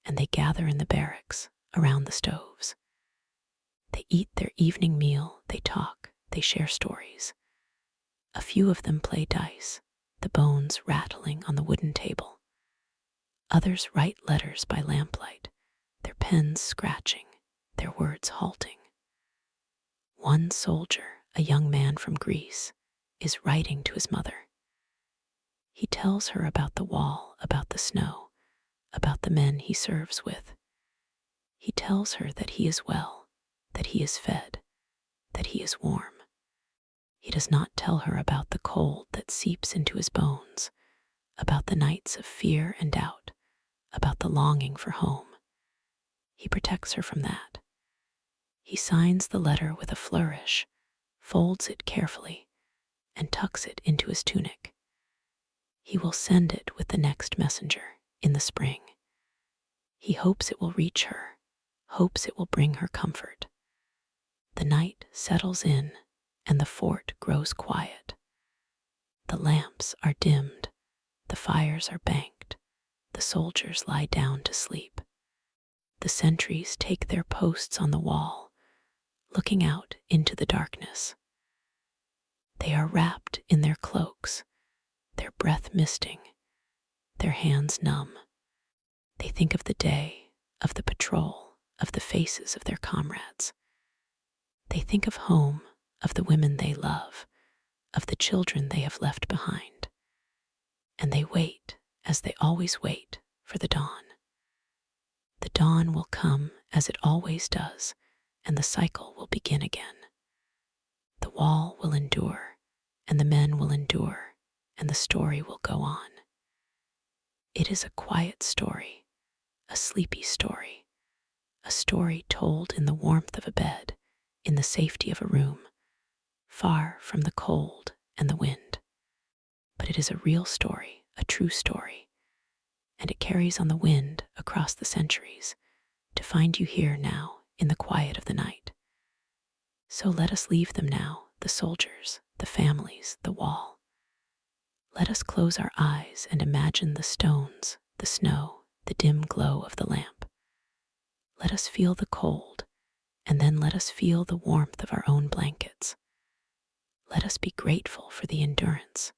and they gather in the barracks around the stoves. They eat their evening meal, they talk, they share stories. A few of them play dice, the bones rattling on the wooden table. Others write letters by lamplight, their pens scratching, their words halting. One soldier, a young man from Greece, is writing to his mother. He tells her about the wall, about the snow, about the men he serves with. He tells her that he is well, that he is fed, that he is warm. He does not tell her about the cold that seeps into his bones, about the nights of fear and doubt, about the longing for home. He protects her from that. He signs the letter with a flourish, folds it carefully, and tucks it into his tunic. He will send it with the next messenger in the spring. He hopes it will reach her, hopes it will bring her comfort. The night settles in, and the fort grows quiet. The lamps are dimmed, the fires are banked, the soldiers lie down to sleep. The sentries take their posts on the wall, looking out into the darkness. They are wrapped in their cloaks, their breath misting, their hands numb. They think of the day, of the patrol, of the faces of their comrades. They think of home, of the women they love, of the children they have left behind. And they wait, as they always wait, for the dawn. The dawn will come as it always does, and the cycle will begin again. The wall will endure, and the men will endure, and the story will go on. It is a quiet story, a sleepy story, a story told in the warmth of a bed, in the safety of a room, far from the cold and the wind. But it is a real story, a true story, and it carries on the wind across the centuries to find you here now in the quiet of the night. So let us leave them now, the soldiers, the families, the wall. Let us close our eyes and imagine the stones, the snow, the dim glow of the lamp. Let us feel the cold, and then let us feel the warmth of our own blankets. Let us be grateful for the endurance,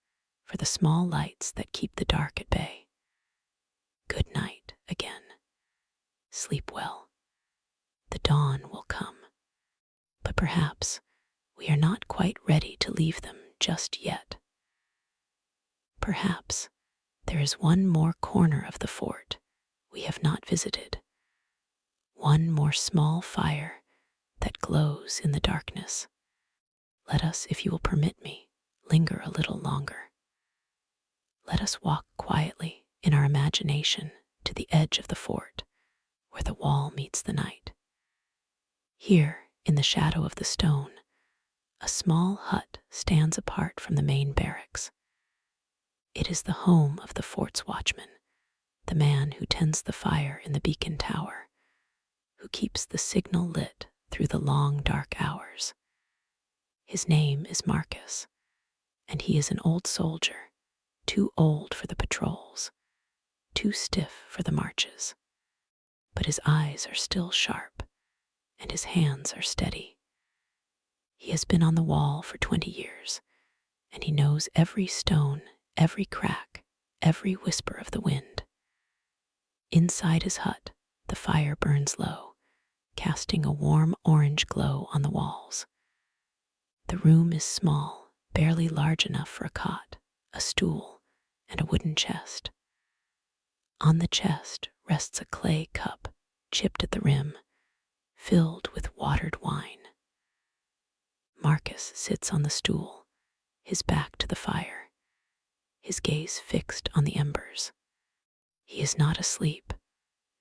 for the small lights that keep the dark at bay. Good night again. Sleep well. The dawn will come. But perhaps we are not quite ready to leave them just yet. Perhaps there is one more corner of the fort we have not visited, one more small fire that glows in the darkness. Let us, if you will permit me, linger a little longer. Let us walk quietly in our imagination to the edge of the fort, where the wall meets the night. Here, in the shadow of the stone, a small hut stands apart from the main barracks. It is the home of the fort's watchman, the man who tends the fire in the beacon tower, who keeps the signal lit through the long dark hours. His name is Marcus, and he is an old soldier, too old for the patrols, too stiff for the marches. But his eyes are still sharp, and his hands are steady. He has been on the wall for 20 years, and he knows every stone, every crack, every whisper of the wind. Inside his hut, the fire burns low, casting a warm orange glow on the walls. The room is small, barely large enough for a cot, a stool, and a wooden chest. On the chest rests a clay cup, chipped at the rim, filled with watered wine. Marcus sits on the stool, his back to the fire, his gaze fixed on the embers. He is not asleep,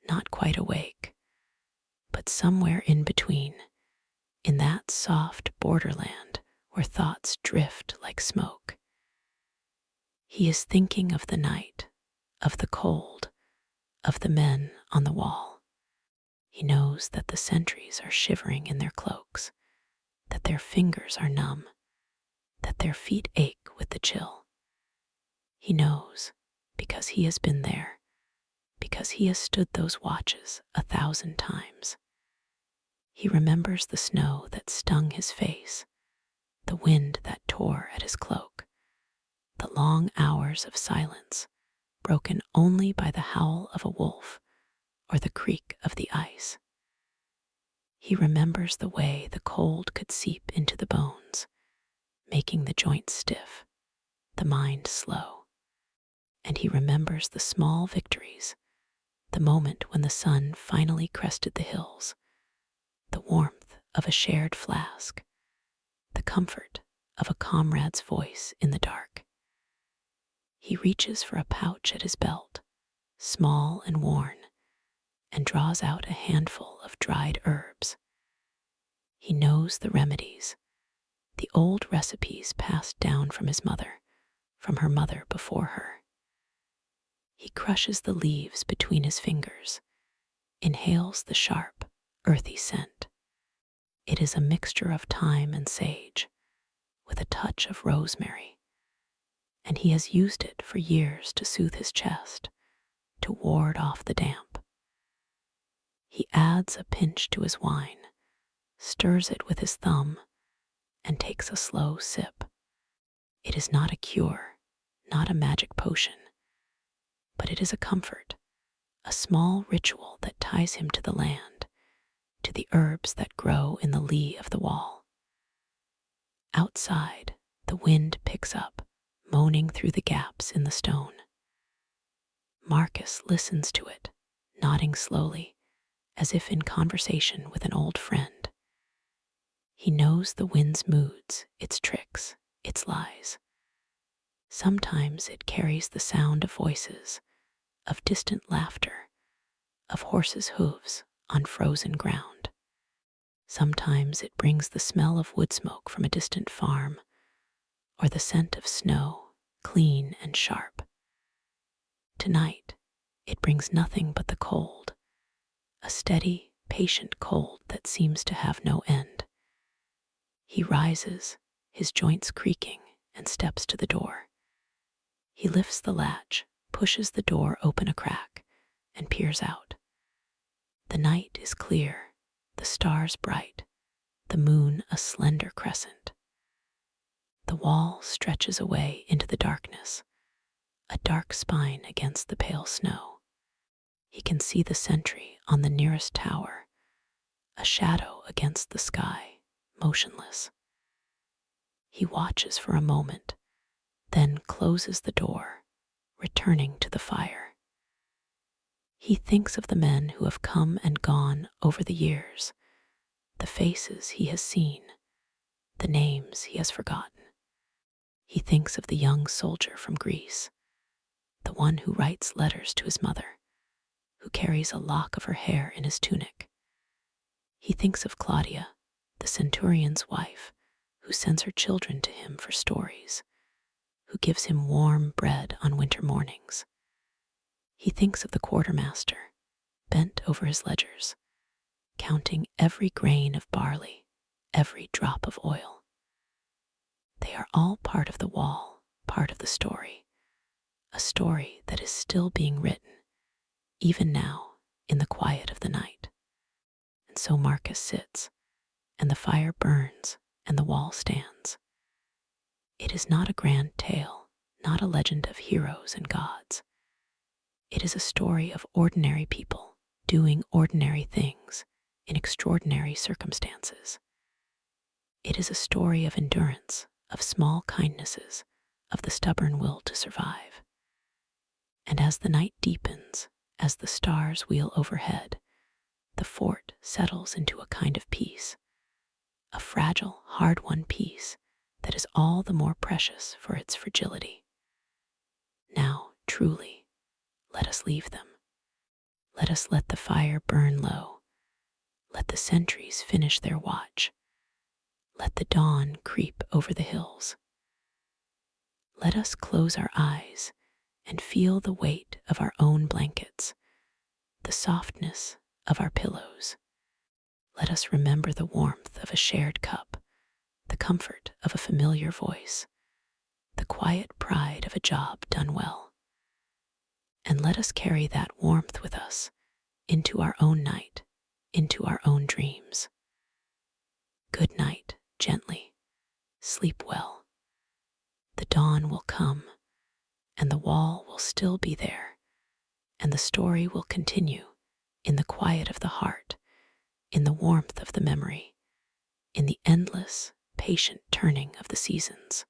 not quite awake, but somewhere in between, in that soft borderland where thoughts drift like smoke. He is thinking of the night, of the cold, of the men on the wall. He knows that the sentries are shivering in their cloaks, that their fingers are numb, that their feet ache with the chill. He knows because he has been there, because he has stood those watches 1,000 times. He remembers the snow that stung his face, the wind that tore at his cloak, the long hours of silence, broken only by the howl of a wolf or the creak of the ice. He remembers the way the cold could seep into the bones, making the joints stiff, the mind slow. And he remembers the small victories, the moment when the sun finally crested the hills, the warmth of a shared flask, the comfort of a comrade's voice in the dark. He reaches for a pouch at his belt, small and worn, and draws out a handful of dried herbs. He knows the remedies, the old recipes passed down from his mother, from her mother before her. He crushes the leaves between his fingers, inhales the sharp, earthy scent. It is a mixture of thyme and sage, with a touch of rosemary, and he has used it for years to soothe his chest, to ward off the damp. He adds a pinch to his wine, stirs it with his thumb, and takes a slow sip. It is not a cure, not a magic potion, but it is a comfort, a small ritual that ties him to the land, to the herbs that grow in the lee of the wall. Outside, the wind picks up, moaning through the gaps in the stone. Marcus listens to it, nodding slowly, as if in conversation with an old friend. He knows the wind's moods, its tricks, its lies. Sometimes it carries the sound of voices, of distant laughter, of horses' hooves on frozen ground. Sometimes it brings the smell of wood smoke from a distant farm, or the scent of snow, clean and sharp. Tonight, it brings nothing but the cold, a steady, patient cold that seems to have no end. He rises, his joints creaking, and steps to the door. He lifts the latch, pushes the door open a crack, and peers out. The night is clear, the stars bright, the moon a slender crescent. The wall stretches away into the darkness, a dark spine against the pale snow. He can see the sentry on the nearest tower, a shadow against the sky, motionless. He watches for a moment, then closes the door, returning to the fire. He thinks of the men who have come and gone over the years, the faces he has seen, the names he has forgotten. He thinks of the young soldier from Greece, the one who writes letters to his mother, who carries a lock of her hair in his tunic. He thinks of Claudia, the centurion's wife, who sends her children to him for stories, who gives him warm bread on winter mornings. He thinks of the quartermaster, bent over his ledgers, counting every grain of barley, every drop of oil. They are all part of the wall, part of the story, a story that is still being written, even now, in the quiet of the night. And so Marcus sits, and the fire burns, and the wall stands. It is not a grand tale, not a legend of heroes and gods. It is a story of ordinary people doing ordinary things in extraordinary circumstances. It is a story of endurance, of small kindnesses, of the stubborn will to survive. And as the night deepens, as the stars wheel overhead, the fort settles into a kind of peace, a fragile, hard-won peace that is all the more precious for its fragility. Now, truly, let us leave them. Let us let the fire burn low. Let the sentries finish their watch. Let the dawn creep over the hills. Let us close our eyes and feel the weight of our own blankets, the softness of our pillows. Let us remember the warmth of a shared cup, the comfort of a familiar voice, the quiet pride of a job done well. And let us carry that warmth with us into our own night, into our own dreams. Good night, gently. Sleep well. The dawn will come, and the wall will still be there, and the story will continue in the quiet of the heart, in the warmth of the memory, in the endless, patient turning of the seasons.